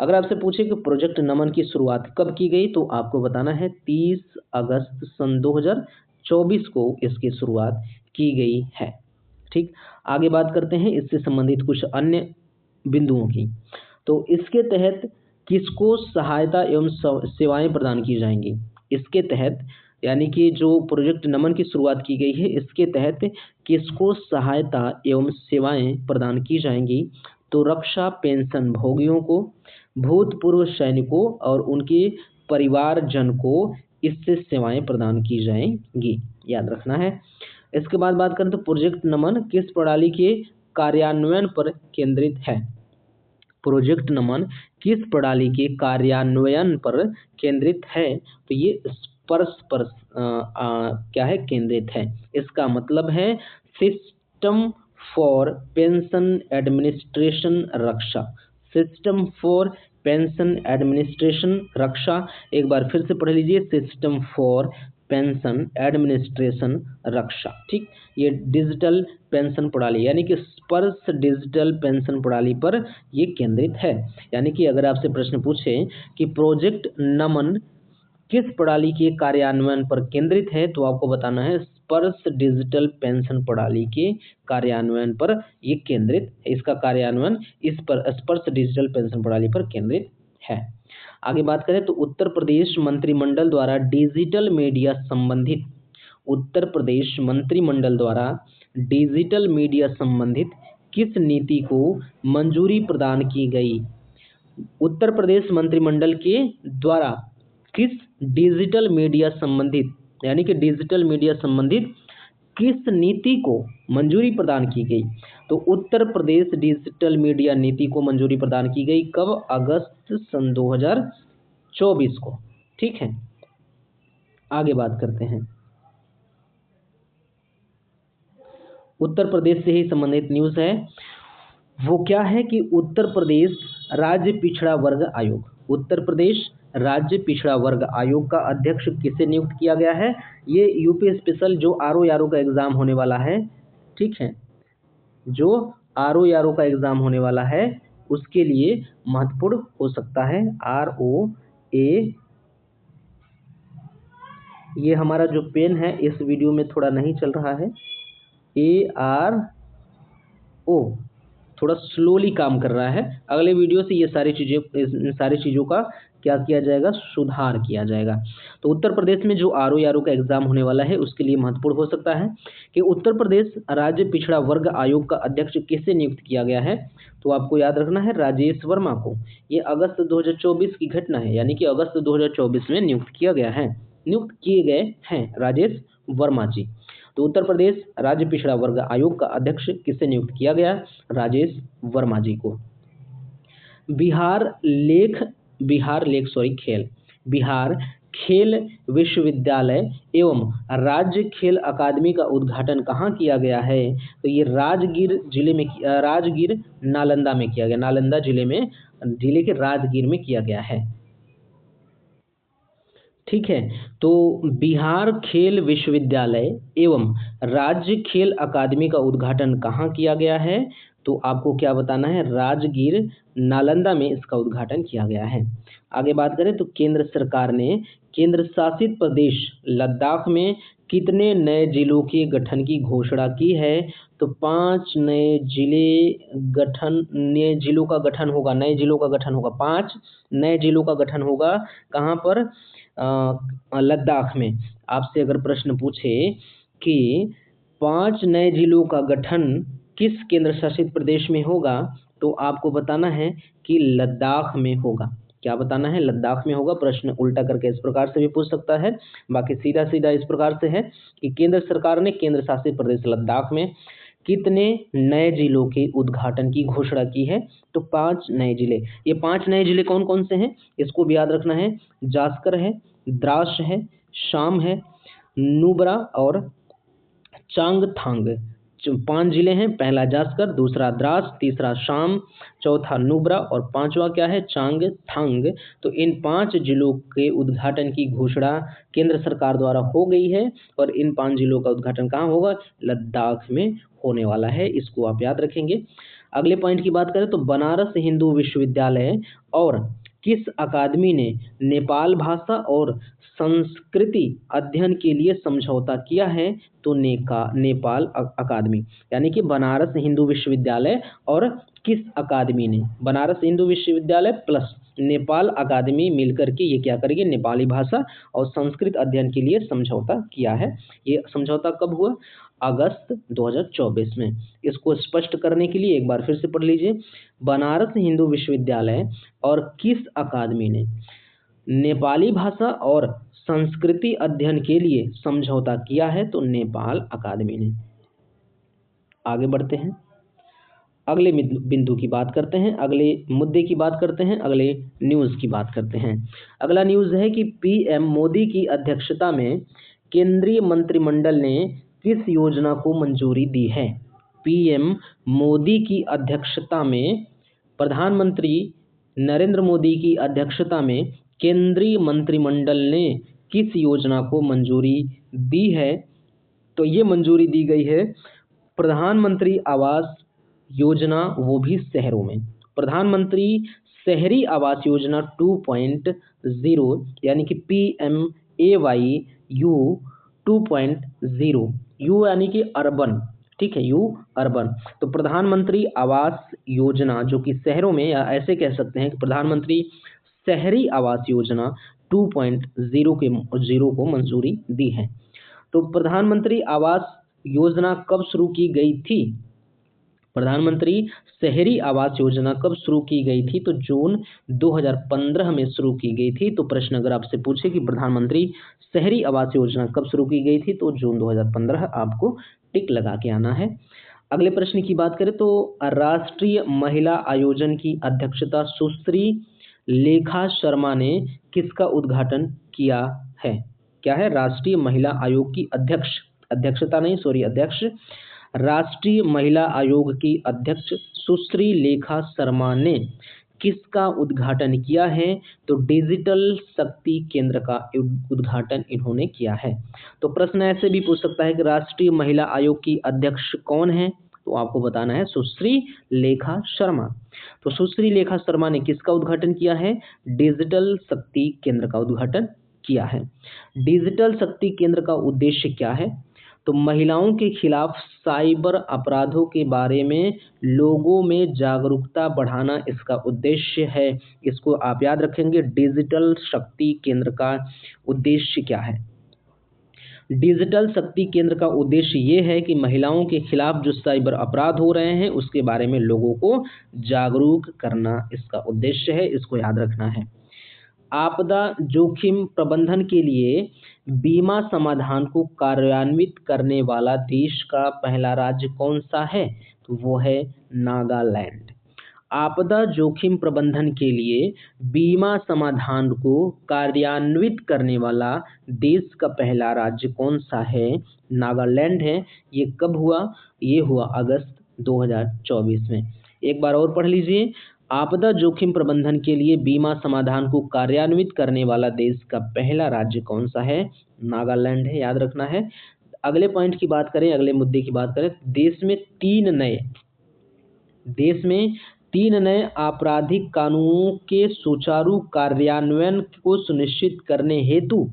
अगर आपसे पूछे कि प्रोजेक्ट नमन की शुरुआत कब की गई, तो आपको बताना है 30 अगस्त सन 2024 को इसकी शुरुआत की गई है। ठीक, आगे बात करते हैं इससे संबंधित कुछ अन्य बिंदुओं की। तो इसके तहत किसको सहायता एवं सेवाएं प्रदान की जाएंगी? इसके तहत यानी कि जो प्रोजेक्ट नमन की शुरुआत की गई है, इसके तहत किसको सहायता एवं सेवाएं प्रदान की जाएंगी? तो रक्षा पेंशन भोगियों को, भूतपूर्व सैनिकों और उनके परिवारजन को इससे सेवाएं प्रदान की जाएंगी, याद रखना है। इसके बाद बात करें तो प्रोजेक्ट नमन किस प्रणाली के कार्यान्वयन पर केंद्रित है? प्रोजेक्ट नमन किस प्रणाली के कार्यान्वयन पर केंद्रित है? तो ये स्पर्श पर क्या है? केंद्रित है। इसका मतलब है system for pension administration Raksha. System for pension administration Raksha, एक बार फिर से पढ़ लीजिए, system for pension administration Raksha. ठीक, ये डिजिटल पेंशन प्रणाली यानी कि स्पर्श डिजिटल पेंशन प्रणाली पर ये केंद्रित है। यानी कि अगर आपसे प्रश्न पूछे कि प्रोजेक्ट नमन किस प्रणाली के कार्यान्वयन पर केंद्रित है, तो आपको बताना है स्पर्श डिजिटल पेंशन प्रणाली के कार्यान्वयन पर ये केंद्रित है। इसका कार्यान्वयन इस पर स्पर्श डिजिटल पेंशन प्रणाली पर केंद्रित है। आगे बात करें तो उत्तर प्रदेश मंत्रिमंडल द्वारा डिजिटल मीडिया संबंधित उत्तर प्रदेश मंत्रिमंडल द्वारा डिजिटल मीडिया संबंधित किस नीति को मंजूरी प्रदान की गई? उत्तर प्रदेश मंत्रिमंडल के द्वारा किस डिजिटल मीडिया संबंधित यानी कि डिजिटल मीडिया संबंधित किस नीति को मंजूरी प्रदान की गई? तो उत्तर प्रदेश डिजिटल मीडिया नीति को मंजूरी प्रदान की गई कब? अगस्त सन 2024 को। ठीक है, आगे बात करते हैं। उत्तर प्रदेश से ही संबंधित न्यूज़ है, वो क्या है कि उत्तर प्रदेश राज्य पिछड़ा वर्ग आयोग, उत्तर प्रदेश राज्य पिछड़ा वर्ग आयोग का अध्यक्ष किसे नियुक्त किया गया है? ये यूपी स्पेशल जो आरओ का एग्जाम होने वाला है, ठीक है, जो आरओ का एग्जाम होने वाला है उसके लिए महत्वपूर्ण हो सकता है। ROA, ये हमारा जो पेन है इस वीडियो में थोड़ा नहीं चल रहा है, ARO थोड़ा स्लोली काम कर रहा है। अगले वीडियो से ये सारी चीज़ों का क्या किया जाएगा? सुधार किया जाएगा। तो उत्तर प्रदेश में जो आरओ का एग्जाम होने वाला है उसके लिए महत्वपूर्ण हो सकता है कि उत्तर प्रदेश राज्य पिछड़ा वर्ग आयोग का अध्यक्ष किसे नियुक्त किया गया है? तो आपको याद रखना है राजेश वर्मा को। ये अगस्त 2024 की घटना है, यानी कि अगस्त 2024 में नियुक्त किए गए हैं राजेश वर्मा जी। तो उत्तर प्रदेश राज्य पिछड़ा वर्ग आयोग का अध्यक्ष किसे नियुक्त किया गया? राजेश वर्मा जी को। बिहार खेल विश्वविद्यालय एवं राज्य खेल अकादमी का उद्घाटन कहाँ किया गया है? तो ये राजगीर नालंदा में किया गया, नालंदा जिले के राजगीर में किया गया है। ठीक है, तो बिहार खेल विश्वविद्यालय एवं राज्य खेल अकादमी का उद्घाटन कहाँ किया गया है? तो आपको क्या बताना है? राजगीर नालंदा में इसका उद्घाटन किया गया है। आगे बात करें तो केंद्र सरकार ने केंद्र शासित प्रदेश लद्दाख में कितने नए जिलों के गठन की घोषणा की है? तो 5 नए जिलों का गठन होगा, 5 नए जिलों का गठन होगा। कहाँ पर? लद्दाख में। आपसे अगर प्रश्न पूछे कि 5 नए जिलों का गठन किस केंद्र शासित प्रदेश में होगा, तो आपको बताना है कि लद्दाख में होगा। क्या बताना है? लद्दाख में होगा। प्रश्न उल्टा करके इस प्रकार से भी पूछ सकता है, बाकी सीधा सीधा इस प्रकार से है कि केंद्र सरकार ने केंद्र शासित प्रदेश लद्दाख में कितने नए जिलों के उद्घाटन की घोषणा की है? तो 5 नए जिले। ये 5 नए जिले कौन कौन से हैं? इसको भी याद रखना है। जास्कर है, द्रास है, शाम है, नुब्रा और चांगथांग। 5 जिले हैं, पहला जास्कर, दूसरा द्रास, तीसरा शाम, चौथा नुब्रा और पांचवा क्या है? चांगथांग। तो इन 5 जिलों के उद्घाटन की घोषणा केंद्र सरकार द्वारा हो गई है और इन 5 जिलों का उद्घाटन कहाँ होगा? लद्दाख में होने वाला है। इसको आप याद रखेंगे। अगले पॉइंट की बात करें तो बनारस हिंदू विश्वविद्यालय और किस अकादमी ने नेपाल भाषा और संस्कृति अध्ययन के लिए समझौता किया है? तो नेपाल अकादमी, यानी कि बनारस हिंदू विश्वविद्यालय और किस अकादमी ने? बनारस हिंदू विश्वविद्यालय प्लस नेपाल अकादमी मिलकर के ये क्या करेगी? नेपाली भाषा और संस्कृत अध्ययन के लिए समझौता किया है। ये समझौता कब हुआ? अगस्त 2024 में। इसको स्पष्ट करने के लिए एक बार फिर से पढ़ लीजिए। बनारस हिंदू विश्वविद्यालय और किस अकादमी ने नेपाली भाषा और संस्कृति अध्ययन के लिए समझौता किया है? तो नेपाल अकादमी ने। आगे बढ़ते हैं, अगले बिंदु की बात करते हैं, अगले मुद्दे की बात करते हैं, अगले न्यूज़ की बात करते हैं। अगला न्यूज़ है कि पीएम मोदी की अध्यक्षता में केंद्रीय मंत्रिमंडल ने किस योजना को मंजूरी दी है? पीएम मोदी की अध्यक्षता में, प्रधानमंत्री नरेंद्र मोदी की अध्यक्षता में केंद्रीय मंत्रिमंडल ने किस योजना को मंजूरी दी है? तो ये मंजूरी दी गई है प्रधानमंत्री आवास योजना, वो भी शहरों में। प्रधानमंत्री शहरी आवास योजना 2.0 यानी कि PMAYU 2.0, यू यानी कि अर्बन, ठीक है, यू अर्बन। तो प्रधानमंत्री आवास योजना जो कि शहरों में, या ऐसे कह सकते हैं कि प्रधानमंत्री शहरी आवास योजना 2.0 के 0 को मंजूरी दी है। तो प्रधानमंत्री आवास योजना कब शुरू की गई थी? प्रधानमंत्री शहरी आवास योजना कब शुरू की गई थी? तो जून 2015 में शुरू की गई थी। तो प्रश्न अगर आपसे पूछे कि प्रधानमंत्री शहरी आवास योजना कब शुरू की गई थी, तो जून 2015 आपको टिक लगा के आना है। अगले प्रश्न की बात करें तो राष्ट्रीय महिला आयोजन की अध्यक्षता सुश्री लेखा शर्मा ने किसका उद्घाटन किया है? क्या है? राष्ट्रीय महिला आयोग की अध्यक्ष राष्ट्रीय महिला आयोग की अध्यक्ष सुश्री लेखा शर्मा ने किसका उद्घाटन किया है? तो डिजिटल शक्ति केंद्र का उद्घाटन इन्होंने किया है। तो प्रश्न ऐसे भी पूछ सकता है कि राष्ट्रीय महिला आयोग की अध्यक्ष कौन है? तो आपको बताना है सुश्री लेखा शर्मा। तो सुश्री लेखा शर्मा ने किसका उद्घाटन किया है? डिजिटल शक्ति केंद्र का उद्घाटन किया है। डिजिटल शक्ति केंद्र का उद्देश्य क्या है? तो महिलाओं के खिलाफ साइबर अपराधों के बारे में लोगों में जागरूकता बढ़ाना इसका उद्देश्य है। इसको आप याद रखेंगे, डिजिटल शक्ति केंद्र का उद्देश्य क्या है? डिजिटल शक्ति केंद्र का उद्देश्य ये है कि महिलाओं के खिलाफ जो साइबर अपराध हो रहे हैं उसके बारे में लोगों को जागरूक करना इसका उद्देश्य है, इसको याद रखना है। आपदा जोखिम प्रबंधन के लिए बीमा समाधान को कार्यान्वित करने वाला देश का पहला राज्य कौन सा है? तो वो है नागालैंड। आपदा जोखिम प्रबंधन के लिए बीमा समाधान को कार्यान्वित करने वाला देश का पहला राज्य कौन सा है? नागालैंड है। ये कब हुआ? ये हुआ अगस्त 2024 में। एक बार और पढ़ लीजिए, आपदा जोखिम प्रबंधन के लिए बीमा समाधान को कार्यान्वित करने वाला देश का पहला राज्य कौन सा है? नागालैंड है, याद रखना है। अगले पॉइंट की बात करें, अगले मुद्दे की बात करें, देश में तीन नए आपराधिक कानूनों के सुचारू कार्यान्वयन को सुनिश्चित करने हेतु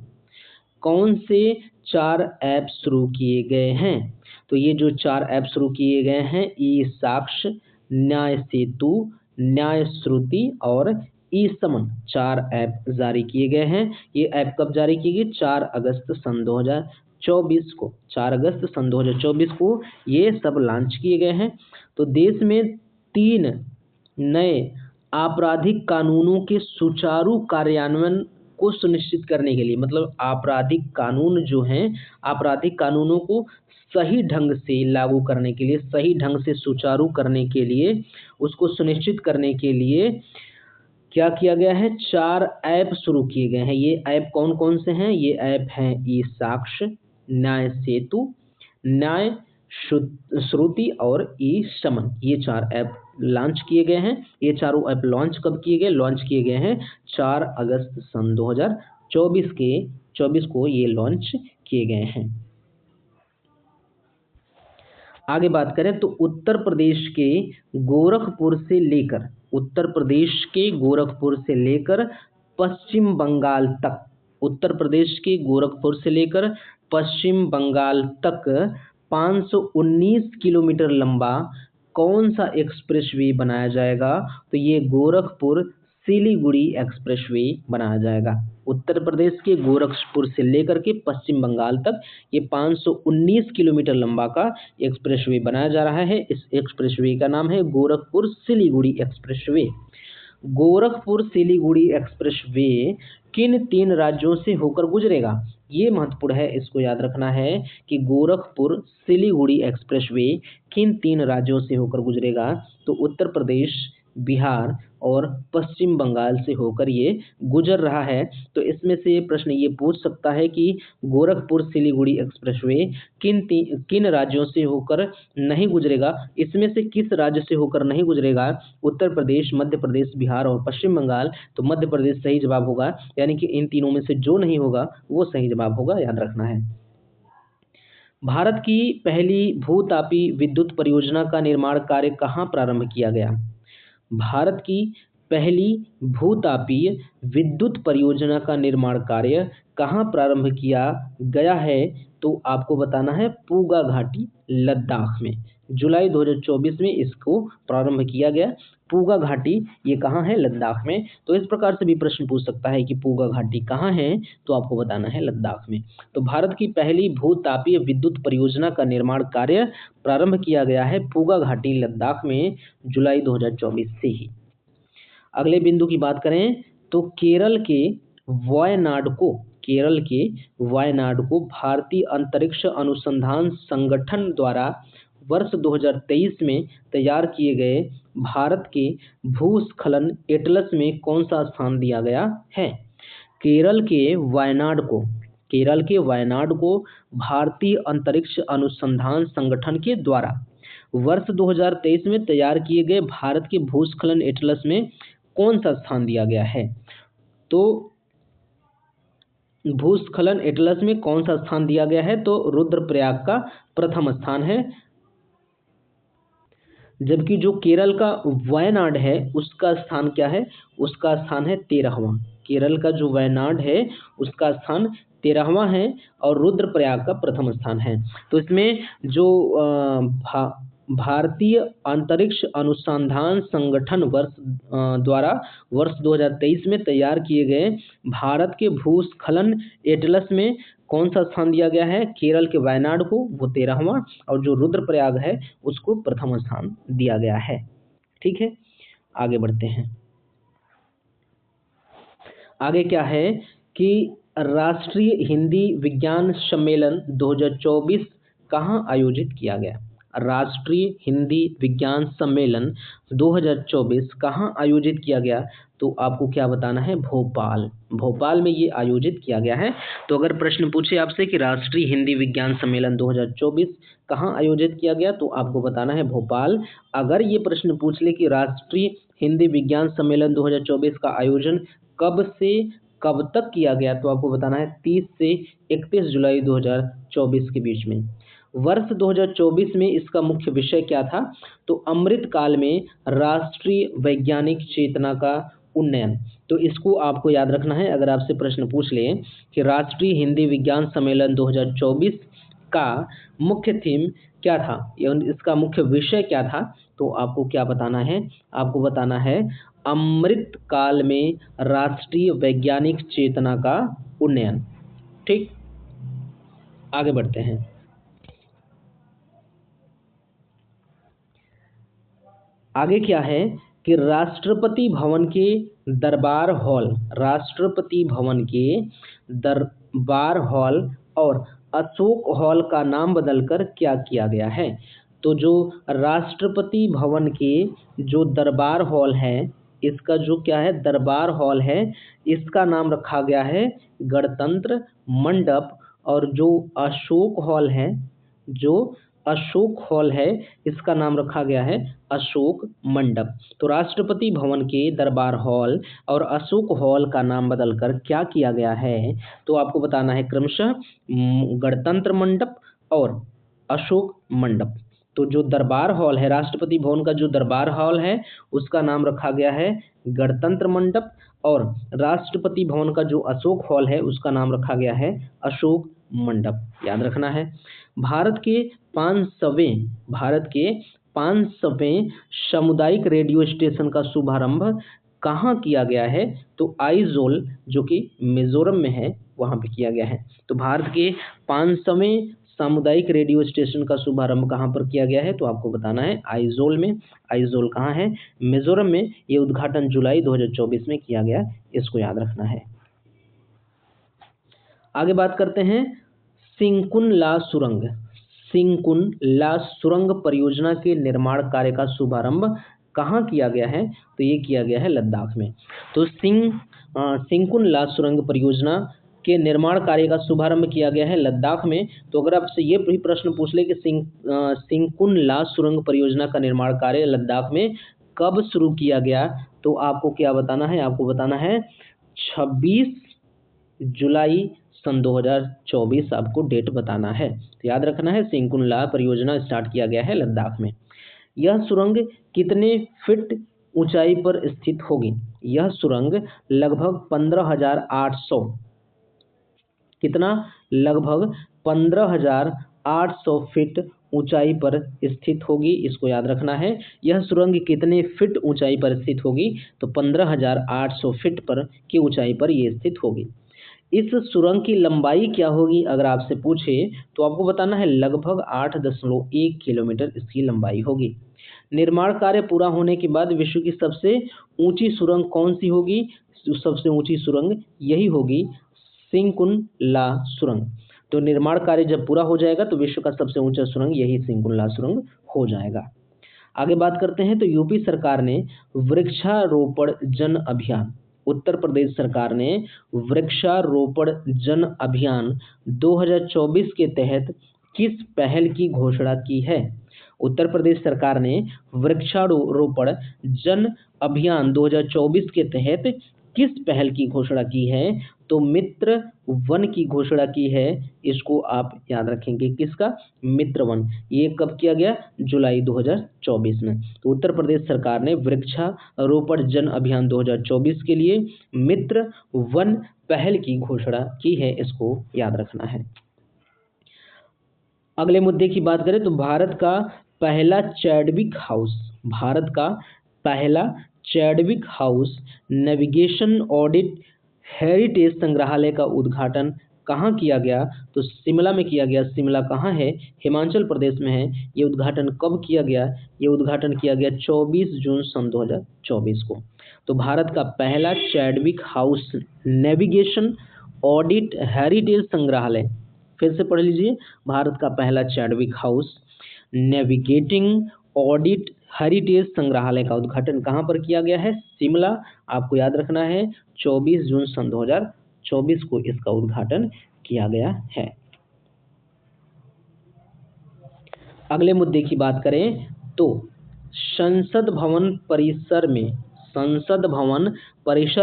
कौन से 4 ऐप शुरू किए गए हैं? तो ये जो 4 ऐप शुरू किए गए हैं, ई साक्ष्य, न्याय सेतु, न्याय श्रुति और ई समन, 4 ऐप जारी किए गए हैं। ये ऐप कब जारी किए गए? 4 अगस्त सन 2024 को, 4 अगस्त सन 2024 को ये सब लॉन्च किए गए हैं। तो देश में 3 नए आपराधिक कानूनों के सुचारू कार्यान्वयन को सुनिश्चित करने के लिए, मतलब आपराधिक कानून जो हैं, आपराधिक कानूनों को सही ढंग से लागू करने के लिए, सही ढंग से सुचारू करने के लिए, उसको सुनिश्चित करने के लिए क्या किया गया है? 4 ऐप शुरू किए गए हैं। ये ऐप कौन कौन से हैं? ये ऐप हैं ई साक्ष्य, न्याय सेतु, न्याय श्रुति और ई समन। ये 4 ऐप लॉन्च किए गए हैं। ये चारों ऐप लॉन्च कब किए गए? लॉन्च किए गए हैं 4 अगस्त सन 2024 को ये लॉन्च किए गए हैं। आगे बात करें तो उत्तर प्रदेश के गोरखपुर से लेकर पश्चिम बंगाल तक, उत्तर प्रदेश के गोरखपुर से लेकर पश्चिम बंगाल तक 519 किलोमीटर लंबा कौन सा एक्सप्रेसवे बनाया जाएगा? तो ये गोरखपुर सिलीगुड़ी एक्सप्रेसवे बनाया जाएगा। उत्तर प्रदेश के गोरखपुर से लेकर के पश्चिम बंगाल तक ये 519 किलोमीटर लंबा का एक्सप्रेसवे बनाया जा रहा है। इस एक्सप्रेसवे का नाम है गोरखपुर सिलीगुड़ी एक्सप्रेसवे। गोरखपुर सिलीगुड़ी एक्सप्रेसवे किन 3 राज्यों से होकर गुजरेगा? ये महत्वपूर्ण है, इसको याद रखना है कि गोरखपुर सिलीगुड़ी एक्सप्रेसवे किन 3 राज्यों से होकर गुजरेगा? तो उत्तर प्रदेश, बिहार और पश्चिम बंगाल से होकर ये गुजर रहा है। तो इसमें से प्रश्न ये पूछ सकता है कि गोरखपुर सिलीगुड़ी एक्सप्रेसवे किन राज्यों से होकर नहीं गुजरेगा। इसमें से किस राज्य से होकर नहीं गुजरेगा? उत्तर प्रदेश, मध्य प्रदेश, बिहार और पश्चिम बंगाल। तो मध्य प्रदेश सही जवाब होगा, यानी कि इन तीनों में से जो नहीं होगा वो सही जवाब होगा, याद रखना है। भारत की पहली भूतापी विद्युत परियोजना का निर्माण कार्य कहाँ प्रारंभ किया गया? भारत की पहली भूतापीय विद्युत परियोजना का निर्माण कार्य कहाँ प्रारंभ किया गया है? तो आपको बताना है पूगा घाटी, लद्दाख में। जुलाई 2024 में इसको प्रारंभ किया गया। पूगा घाटी ये कहाँ है? लद्दाख में। तो इस प्रकार से भी प्रश्न पूछ सकता है कि पूगा घाटी कहाँ है, तो आपको बताना है लद्दाख में। तो भारत की पहली भूतापीय विद्युत परियोजना का निर्माण कार्य प्रारंभ किया गया है पूगा घाटी, लद्दाख में, जुलाई 2024 से ही। अगले बिंदु की बात करें तो केरल के वायनाड को भारतीय अंतरिक्ष अनुसंधान संगठन द्वारा वर्ष 2023 में तैयार किए गए भारत के भूस्खलन एटलस में कौन सा स्थान दिया गया है? केरल के वायनाड को भारतीय अंतरिक्ष अनुसंधान संगठन के द्वारा वर्ष 2023 में तैयार किए गए भारत के भूस्खलन एटलस में कौन सा स्थान दिया गया है? तो भूस्खलन एटलस में कौन सा स्थान दिया गया है? तो रुद्रप्रयाग का प्रथम स्थान है, जबकि जो केरल का वायनाड है उसका स्थान क्या है? उसका स्थान है 13वां। केरल का जो वायनाड है उसका स्थान 13वां है और रुद्रप्रयाग का प्रथम स्थान है। तो इसमें जो भारतीय अंतरिक्ष अनुसंधान संगठन द्वारा वर्ष 2023 में तैयार किए गए भारत के भूस्खलन एटलस में कौन सा स्थान दिया गया है? केरल के वायनाड को, वो 13वां, और जो रुद्रप्रयाग है उसको प्रथम स्थान दिया गया है। ठीक है, आगे बढ़ते हैं। आगे क्या है कि राष्ट्रीय हिंदी विज्ञान सम्मेलन 2024 कहाँ आयोजित किया गया? राष्ट्रीय हिंदी विज्ञान सम्मेलन 2024 कहाँ आयोजित किया गया? तो आपको क्या बताना है? भोपाल में ये आयोजित किया गया है। तो अगर प्रश्न पूछे आपसे कि राष्ट्रीय हिंदी विज्ञान सम्मेलन 2024 कहाँ आयोजित किया गया, तो आपको बताना है भोपाल। अगर ये प्रश्न पूछ ले कि राष्ट्रीय हिंदी विज्ञान सम्मेलन 2024 का आयोजन कब से कब तक किया गया, तो आपको बताना है 30 से 31 जुलाई 2024 के बीच में। वर्ष 2024 में इसका मुख्य विषय क्या था? तो अमृत काल में राष्ट्रीय वैज्ञानिक चेतना का उन्नयन। तो इसको आपको याद रखना है। अगर आपसे प्रश्न पूछ ले कि राष्ट्रीय हिंदी विज्ञान सम्मेलन 2024 का मुख्य थीम क्या था, इसका मुख्य विषय क्या था, तो आपको क्या बताना है? आपको बताना है अमृत काल में राष्ट्रीय वैज्ञानिक चेतना का उन्नयन। ठीक, आगे बढ़ते हैं। आगे क्या है कि राष्ट्रपति भवन के दरबार हॉल और अशोक हॉल का नाम बदलकर क्या किया गया है? तो जो राष्ट्रपति भवन के जो दरबार हॉल है, इसका जो क्या है, दरबार हॉल है, इसका नाम रखा गया है गणतंत्र मंडप। और जो अशोक हॉल है इसका नाम रखा गया है अशोक मंडप। तो राष्ट्रपति भवन के दरबार हॉल और अशोक हॉल का नाम बदलकर क्या किया गया है? तो आपको बताना है क्रमशः गणतंत्र मंडप और अशोक मंडप। तो जो दरबार हॉल है, राष्ट्रपति भवन का जो दरबार हॉल है उसका नाम रखा गया है गणतंत्र मंडप, और राष्ट्रपति भवन का जो अशोक हॉल है उसका नाम रखा गया है अशोक मंडप, याद रखना है। भारत के 500वें सामुदायिक रेडियो स्टेशन का शुभारंभ कहाँ किया गया है? तो आइजोल, जो कि मिजोरम में है, वहाँ पे किया गया है। तो भारत के 500वें सामुदायिक रेडियो स्टेशन का शुभारंभ कहाँ पर किया गया है? तो आपको बताना है आइजोल में। आइजोल कहाँ है? मिजोरम में। ये उद्घाटन जुलाई 2024 में किया गया, इसको याद रखना है। आगे बात करते हैं सिंकुन ला सुरंग परियोजना के निर्माण कार्य का शुभारंभ कहाँ किया गया है? तो ये किया गया है लद्दाख में। तो सिंकुन ला सुरंग परियोजना के निर्माण कार्य का शुभारंभ किया गया है लद्दाख में। तो अगर आपसे ये भी प्रश्न पूछ ले कि सिंकुन ला सुरंग परियोजना का निर्माण कार्य लद्दाख में कब शुरू किया गया, तो आपको क्या बताना है? आपको बताना है 26 जुलाई सन 2024 आपको डेट बताना है। तो याद रखना है, सिंकुन ला परियोजना स्टार्ट किया गया है लद्दाख में। यह सुरंग कितने फीट ऊंचाई पर स्थित होगी? यह सुरंग लगभग 15,800 कितना? लगभग 15,800 फीट ऊंचाई पर स्थित होगी। इसको याद रखना है। यह सुरंग कितने फीट ऊंचाई पर स्थित होगी? तो 15,800 फीट पर की ऊंचाई पर ये स्थित होगी। इस सुरंग की लंबाई क्या होगी? अगर आपसे पूछे तो आपको बताना है लगभग 8.1 किलोमीटर इसकी लंबाई होगी। निर्माण कार्य पूरा होने के बाद विश्व की सबसे ऊंची सुरंग कौन सी होगी? सबसे ऊंची सुरंग यही होगी, सिंकुन ला सुरंग। तो निर्माण कार्य जब पूरा हो जाएगा तो विश्व का सबसे ऊंचा सुरंग यही सिंकुन ला सुरंग हो जाएगा। आगे बात करते हैं। तो यूपी सरकार ने वृक्षारोपण जन अभियान, उत्तर प्रदेश सरकार ने वृक्षारोपण जन अभियान 2024 के तहत किस पहल की घोषणा की है? उत्तर प्रदेश सरकार ने वृक्षारोपण जन अभियान 2024 के तहत किस पहल की घोषणा की है? तो मित्र वन की घोषणा की है। इसको आप याद रखेंगे, किसका? मित्र वन। ये कब किया गया? जुलाई 2024 में। तो उत्तर प्रदेश सरकार ने वृक्षारोपण जन अभियान 2024 के लिए मित्र वन पहल की घोषणा की है। इसको याद रखना है। अगले मुद्दे की बात करें तो भारत का पहला Chadwick house navigation audit heritage संग्रहालय का उद्घाटन कहाँ किया गया? तो शिमला में किया गया। शिमला कहाँ है? हिमाचल प्रदेश में है। ये उद्घाटन कब किया गया? ये उद्घाटन किया गया 24 जून सन 2024 को। तो भारत का पहला Chadwick house navigation audit heritage संग्रहालय, फिर से पढ़ लीजिए, भारत का पहला Chadwick house navigating audit heritage संग्रहालय का उद्घाटन कहाँ पर किया गया है? शिमला। आपको याद रखना है 24 जून सन 2024 को इसका उद्घाटन किया गया है। अगले मुद्दे की बात करें तो संसद भवन परिसर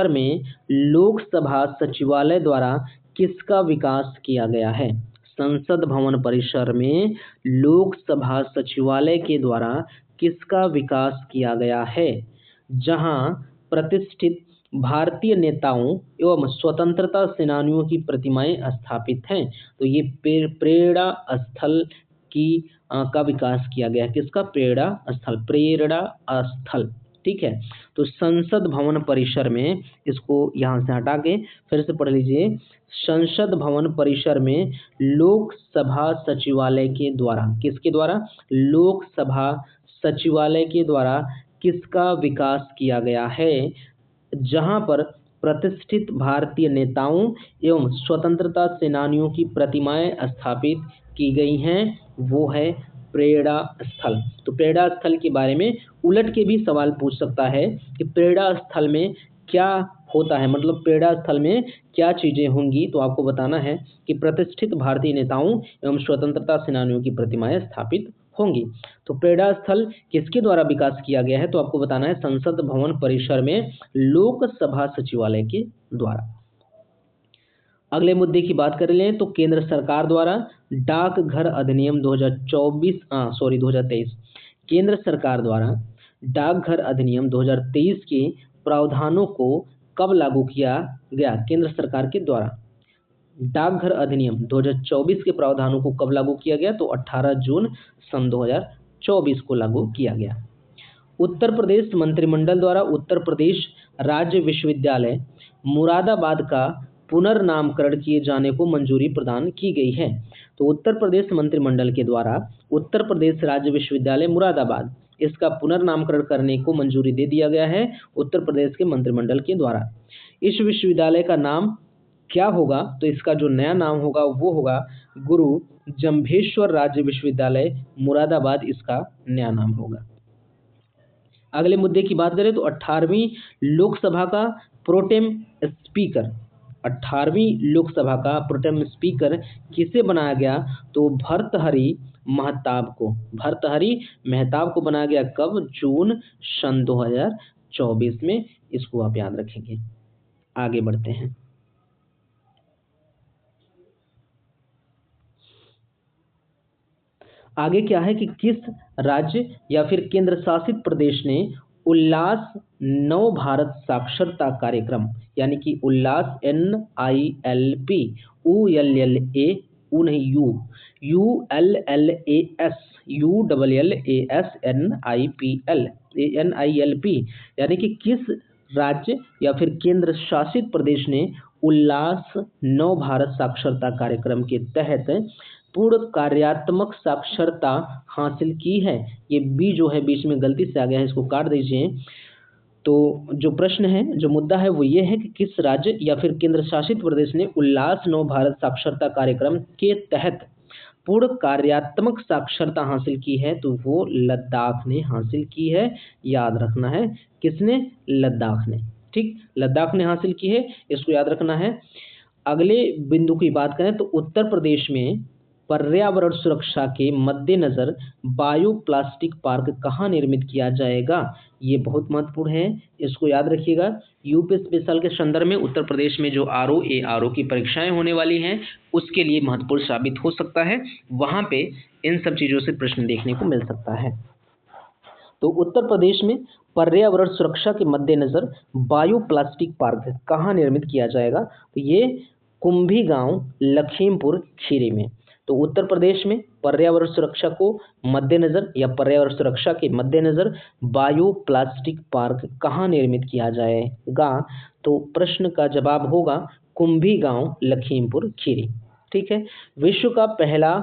में लोकसभा सचिवालय द्वारा किसका विकास किया गया है? संसद भवन परिसर में लोकसभा सचिवालय के द्वारा किसका विकास किया गया है? जहां प्रतिष्ठित भारतीय नेताओं एवं स्वतंत्रता सेनानियों की प्रतिमाएं स्थापित हैं। तो ये प्रेरणा स्थल का विकास किया गया। किसका? प्रेरणा स्थल। ठीक है। तो संसद भवन परिसर में, इसको यहाँ से हटा के फिर से पढ़ लीजिए, संसद भवन परिसर में लोकसभा सचिवालय के द्वारा, किसके द्वारा? लोकसभा सचिवालय के द्वारा किसका विकास किया गया है? जहां पर प्रतिष्ठित भारतीय नेताओं एवं स्वतंत्रता सेनानियों की प्रतिमाएं स्थापित की गई हैं, वो है प्रेरणा स्थल। तो प्रेरणा स्थल के बारे में उलट के भी सवाल पूछ सकता है कि प्रेरणा स्थल में क्या होता है, मतलब प्रेरणा स्थल में क्या चीजें होंगी। तो आपको बताना है कि प्रतिष्ठित भारतीय नेताओं एवं स्वतंत्रता सेनानियों की प्रतिमाएं स्थापित होंगी। तो प्रेरणा स्थल किसके द्वारा विकास किया गया है? तो आपको बताना है संसद भवन परिसर में लोकसभा सचिवालय के द्वारा। अगले मुद्दे की बात कर लें तो केंद्र सरकार द्वारा डाकघर अधिनियम 2023, केंद्र सरकार द्वारा डाकघर अधिनियम 2023 के प्रावधानों को कब लागू किया गया? केंद्र सरकार के द्वारा डाकघर अधिनियम 2024 के प्रावधानों को कब लागू किया गया? तो 18 जून सन 2024 को लागू किया गया। उत्तर प्रदेश मंत्रिमंडल द्वारा उत्तर प्रदेश राज्य विश्वविद्यालय मुरादाबाद का पुनर्नामकरण किए जाने को मंजूरी प्रदान की गई है। तो उत्तर प्रदेश मंत्रिमंडल के द्वारा उत्तर प्रदेश राज्य विश्वविद्यालय मुरादाबाद, इसका पुनर्नामकरण करने को मंजूरी दे दिया गया है उत्तर प्रदेश के मंत्रिमंडल के द्वारा। इस विश्वविद्यालय का नाम क्या होगा? तो इसका जो नया नाम होगा वो होगा गुरु जम्भेश्वर राज्य विश्वविद्यालय मुरादाबाद, इसका नया नाम होगा। अगले मुद्दे की बात करें तो 18वीं लोकसभा का प्रोटेम स्पीकर, 18वीं लोकसभा का प्रोटेम स्पीकर किसे बनाया गया? तो भर्तृहरि महताब को, भर्तृहरि महताब को बनाया गया। कब? जून सन 2024 में। इसको आप याद रखेंगे। आगे बढ़ते हैं। आगे क्या है कि किस राज्य या फिर केंद्र शासित प्रदेश ने उल्लास नव भारत साक्षरता कार्यक्रम, यानी कि उल्लास NILP, ULLA, उ नहीं यू, ULLAS, NILP, यानी कि किस राज्य या फिर केंद्र शासित प्रदेश ने उल्लास नव भारत साक्षरता कार्यक्रम के तहत पूर्ण कार्यात्मक साक्षरता हासिल की है? ये बी जो है बीच में गलती से आ गया है, इसको काट दीजिए। तो जो प्रश्न है, जो मुद्दा है वो ये है कि किस राज्य या फिर केंद्र शासित प्रदेश ने उल्लास नव भारत साक्षरता कार्यक्रम के तहत पूर्ण कार्यात्मक साक्षरता हासिल की है? तो वो लद्दाख ने हासिल की है। याद रखना है, किसने? लद्दाख ने। ठीक, लद्दाख ने हासिल की है, इसको याद रखना है। अगले बिंदु की बात करें तो उत्तर प्रदेश में पर्यावरण सुरक्षा के मद्देनजर बायो प्लास्टिक पार्क कहाँ निर्मित किया जाएगा? ये बहुत महत्वपूर्ण है, इसको याद रखिएगा। यूपी स्पेशल के संदर्भ में उत्तर प्रदेश में जो RO ARO की परीक्षाएं होने वाली हैं उसके लिए महत्वपूर्ण साबित हो सकता है। वहां पे इन सब चीजों से प्रश्न देखने को मिल सकता है। तो उत्तर प्रदेश में पर्यावरण सुरक्षा के मद्देनजर बायो प्लास्टिक पार्क कहाँ निर्मित किया जाएगा? तो ये कुंभी गांव, लखीमपुर खीरी में। तो उत्तर प्रदेश में पर्यावरण सुरक्षा को मद्देनजर या पर्यावरण सुरक्षा के मद्देनजर बायो प्लास्टिक पार्क कहाँ निर्मित किया जाएगा? तो प्रश्न का जवाब होगा कुंभी गांव, लखीमपुर खीरी। ठीक है। विश्व का पहला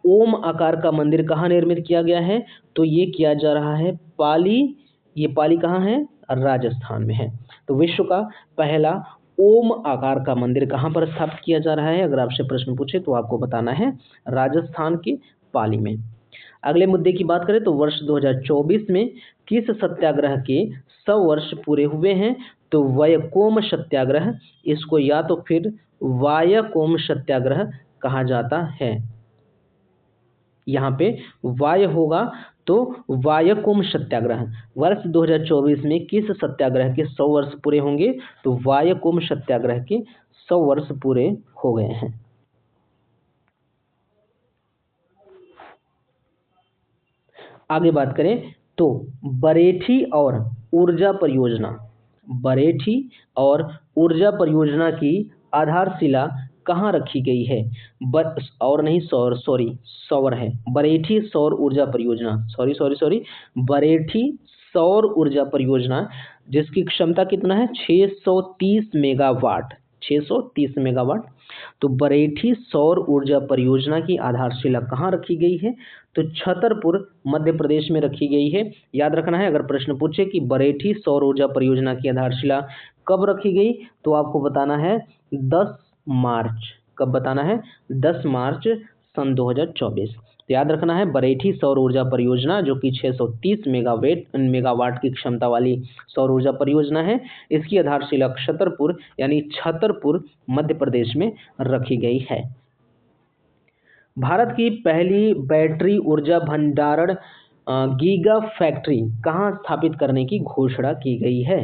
ओम आकार का मंदिर कहाँ निर्मित किया गया है? तो ये किया जा रहा है पाली। ये पाली कहाँ है? राजस्थान में है। तो विश्व का पहला ओम आकार का मंदिर कहाँ पर स्थापित किया जा रहा है? अगर आपसे प्रश्न पूछे तो आपको बताना है राजस्थान के पाली में। अगले मुद्दे की बात करें तो वर्ष 2024 में किस सत्याग्रह के 100 वर्ष पूरे हुए हैं? तो वयकोम सत्याग्रह, इसको या तो फिर वायकोम सत्याग्रह कहा जाता है। यहाँ पे वाय होगा तो वायकोम सत्याग्रह। वर्ष 2024 में किस सत्याग्रह के 100 वर्ष पूरे होंगे? तो वायकोम सत्याग्रह के 100 वर्ष पूरे हो गए हैं। आगे बात करें तो बरेठी और ऊर्जा परियोजना, बरेठी और ऊर्जा परियोजना की आधारशिला कहाँ रखी गई है? और नहीं सौर है। बरेठी सौर ऊर्जा परियोजना, बरेठी सौर ऊर्जा परियोजना जिसकी क्षमता कितना है? 630 मेगावाट, 630 मेगावाट। तो बरेठी सौर ऊर्जा परियोजना की आधारशिला कहाँ रखी गई है? तो छतरपुर मध्य प्रदेश में रखी गई है। याद रखना है, अगर प्रश्न पूछे कि बरेठी सौर ऊर्जा परियोजना की आधारशिला कब रखी गई तो आपको बताना है 10 मार्च। कब बताना है? 10 मार्च सन 2024। तो याद रखना है बरेठी सौर ऊर्जा परियोजना जो कि 630 मेगावाट की क्षमता वाली सौर ऊर्जा परियोजना है, इसकी आधारशिला छतरपुर यानी छतरपुर मध्य प्रदेश में रखी गई है। भारत की पहली बैटरी ऊर्जा भंडारण गीगा फैक्ट्री कहाँ स्थापित करने की घोषणा की गई है?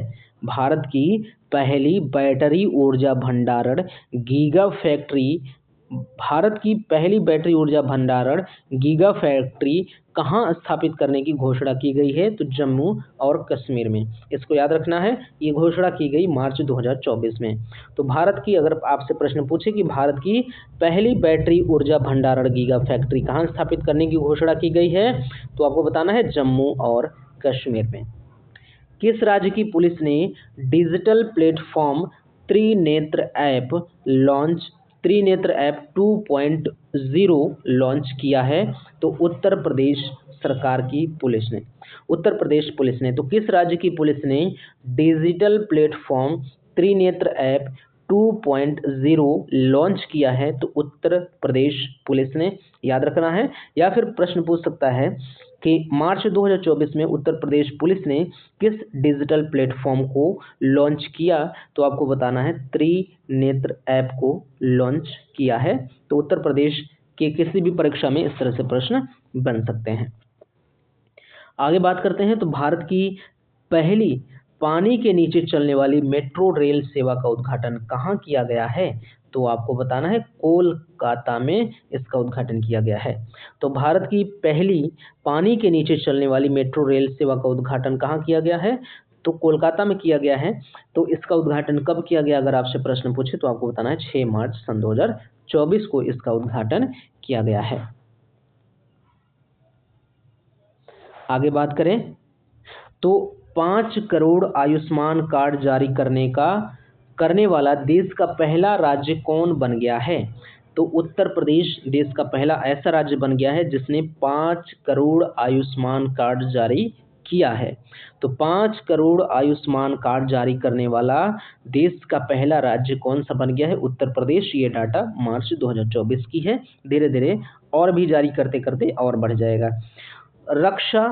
भारत की पहली बैटरी ऊर्जा भंडारण गीगा फैक्ट्री, भारत की पहली बैटरी ऊर्जा भंडारण गीगा फैक्ट्री कहाँ स्थापित करने की घोषणा की गई है? तो जम्मू और कश्मीर में। इसको याद रखना है, ये घोषणा की गई मार्च 2024 में। तो भारत की, अगर आपसे प्रश्न पूछे कि भारत की पहली बैटरी ऊर्जा भंडारण गीगा फैक्ट्री कहाँ स्थापित करने की घोषणा की गई है तो आपको बताना है जम्मू और कश्मीर में। किस राज्य की पुलिस ने digital platform Trinetra app 2.0 launch किया है? तो उत्तर प्रदेश सरकार की पुलिस ने, उत्तर प्रदेश पुलिस ने। तो किस राज्य की पुलिस ने digital platform Trinetra app 2.0 launch किया है? तो उत्तर प्रदेश पुलिस ने। याद रखना है। या फिर प्रश्न पूछ सकता है कि मार्च 2024 में उत्तर प्रदेश पुलिस ने किस डिजिटल प्लेटफॉर्म को लॉन्च किया? तो आपको बताना है त्रिनेत्र ऐप को लॉन्च किया है। तो उत्तर प्रदेश के किसी भी परीक्षा में इस तरह से प्रश्न बन सकते हैं। आगे बात करते हैं, तो भारत की पहली पानी के नीचे चलने वाली मेट्रो रेल सेवा का उद्घाटन कहाँ किया गया है? तो आपको बताना है कोलकाता में इसका उद्घाटन किया गया है। तो भारत की पहली पानी के नीचे चलने वाली मेट्रो रेल सेवा का उद्घाटन कहाँ किया गया है? तो कोलकाता में किया गया है। तो इसका उद्घाटन कब किया गया, अगर आपसे प्रश्न पूछे तो आपको बताना है 6 मार्च सन 2024 को इसका उद्घाटन किया गया है। आगे बात करें, तो 5 करोड़ आयुष्मान कार्ड जारी करने वाला देश का पहला राज्य कौन बन गया है? तो उत्तर प्रदेश देश का पहला ऐसा राज्य बन गया है जिसने 5 करोड़ आयुष्मान कार्ड जारी किया है। तो 5 करोड़ आयुष्मान कार्ड जारी करने वाला देश का पहला राज्य कौन सा बन गया है? उत्तर प्रदेश। ये डाटा मार्च 2024 की है। धीरे धीरे और भी जारी करते करते और बढ़ जाएगा। रक्षा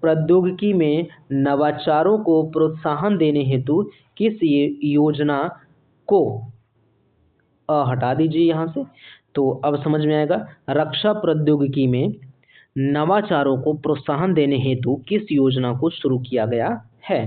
प्रौद्योगिकी में नवाचारों को प्रोत्साहन देने हेतु किस योजना को हटा दीजिए यहाँ से, तो अब समझ में आएगा। रक्षा प्रौद्योगिकी में नवाचारों को प्रोत्साहन देने हेतु किस योजना को शुरू किया गया है?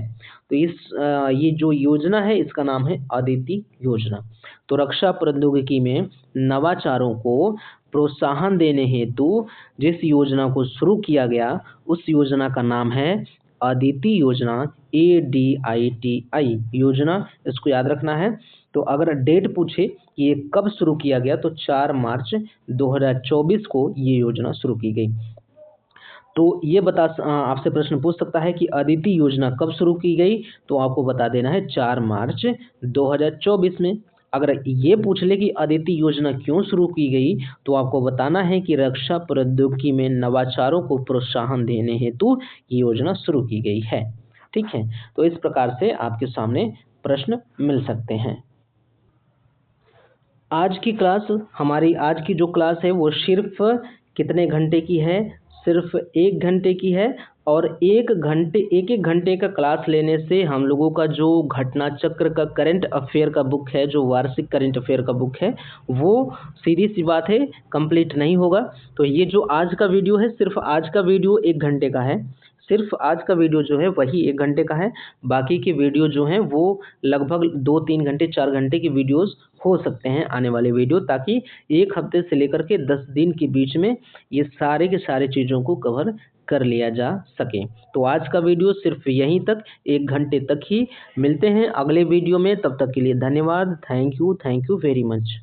तो ये जो योजना है इसका नाम है अदिति योजना। तो रक्षा प्रौद्योगिकी में नवाचारों को प्रोत्साहन देने हेतु जिस योजना को शुरू किया गया उस योजना का नाम है अदिति योजना, ADITI योजना। इसको याद रखना है। तो अगर डेट पूछे कि ये कब शुरू किया गया तो 4 मार्च 2024 को ये योजना शुरू की गई। तो ये आपसे प्रश्न पूछ सकता है कि अदिति योजना कब शुरू की गई, तो आपको बता देना है 4 मार्च 2024 में। अगर ये पूछ ले कि अदिति योजना क्यों शुरू की गई तो आपको बताना है कि रक्षा प्रौद्योगिकी में नवाचारों को प्रोत्साहन देने हेतु ये योजना शुरू की गई है। ठीक है, तो इस प्रकार से आपके सामने प्रश्न मिल सकते हैं। आज की जो क्लास है वो सिर्फ कितने घंटे की है? सिर्फ 1 घंटे की है। और एक एक घंटे का क्लास लेने से हम लोगों का जो घटना चक्र का करंट अफेयर का बुक है, जो वार्षिक करंट अफेयर का बुक है, वो सीधी सी बात है कंप्लीट नहीं होगा। तो ये जो आज का वीडियो है, सिर्फ आज का वीडियो 1 घंटे का है। सिर्फ आज का वीडियो जो है वही 1 घंटे का है। बाकी के वीडियो जो हैं वो लगभग 2-3 घंटे 4 घंटे की वीडियोस हो सकते हैं आने वाले वीडियो, ताकि 1 हफ्ते से लेकर के 10 दिन के बीच में ये सारे के सारे चीज़ों को कवर कर लिया जा सके। तो आज का वीडियो सिर्फ यहीं तक, 1 घंटे तक ही। मिलते हैं अगले वीडियो में, तब तक के लिए धन्यवाद। Thank you very much.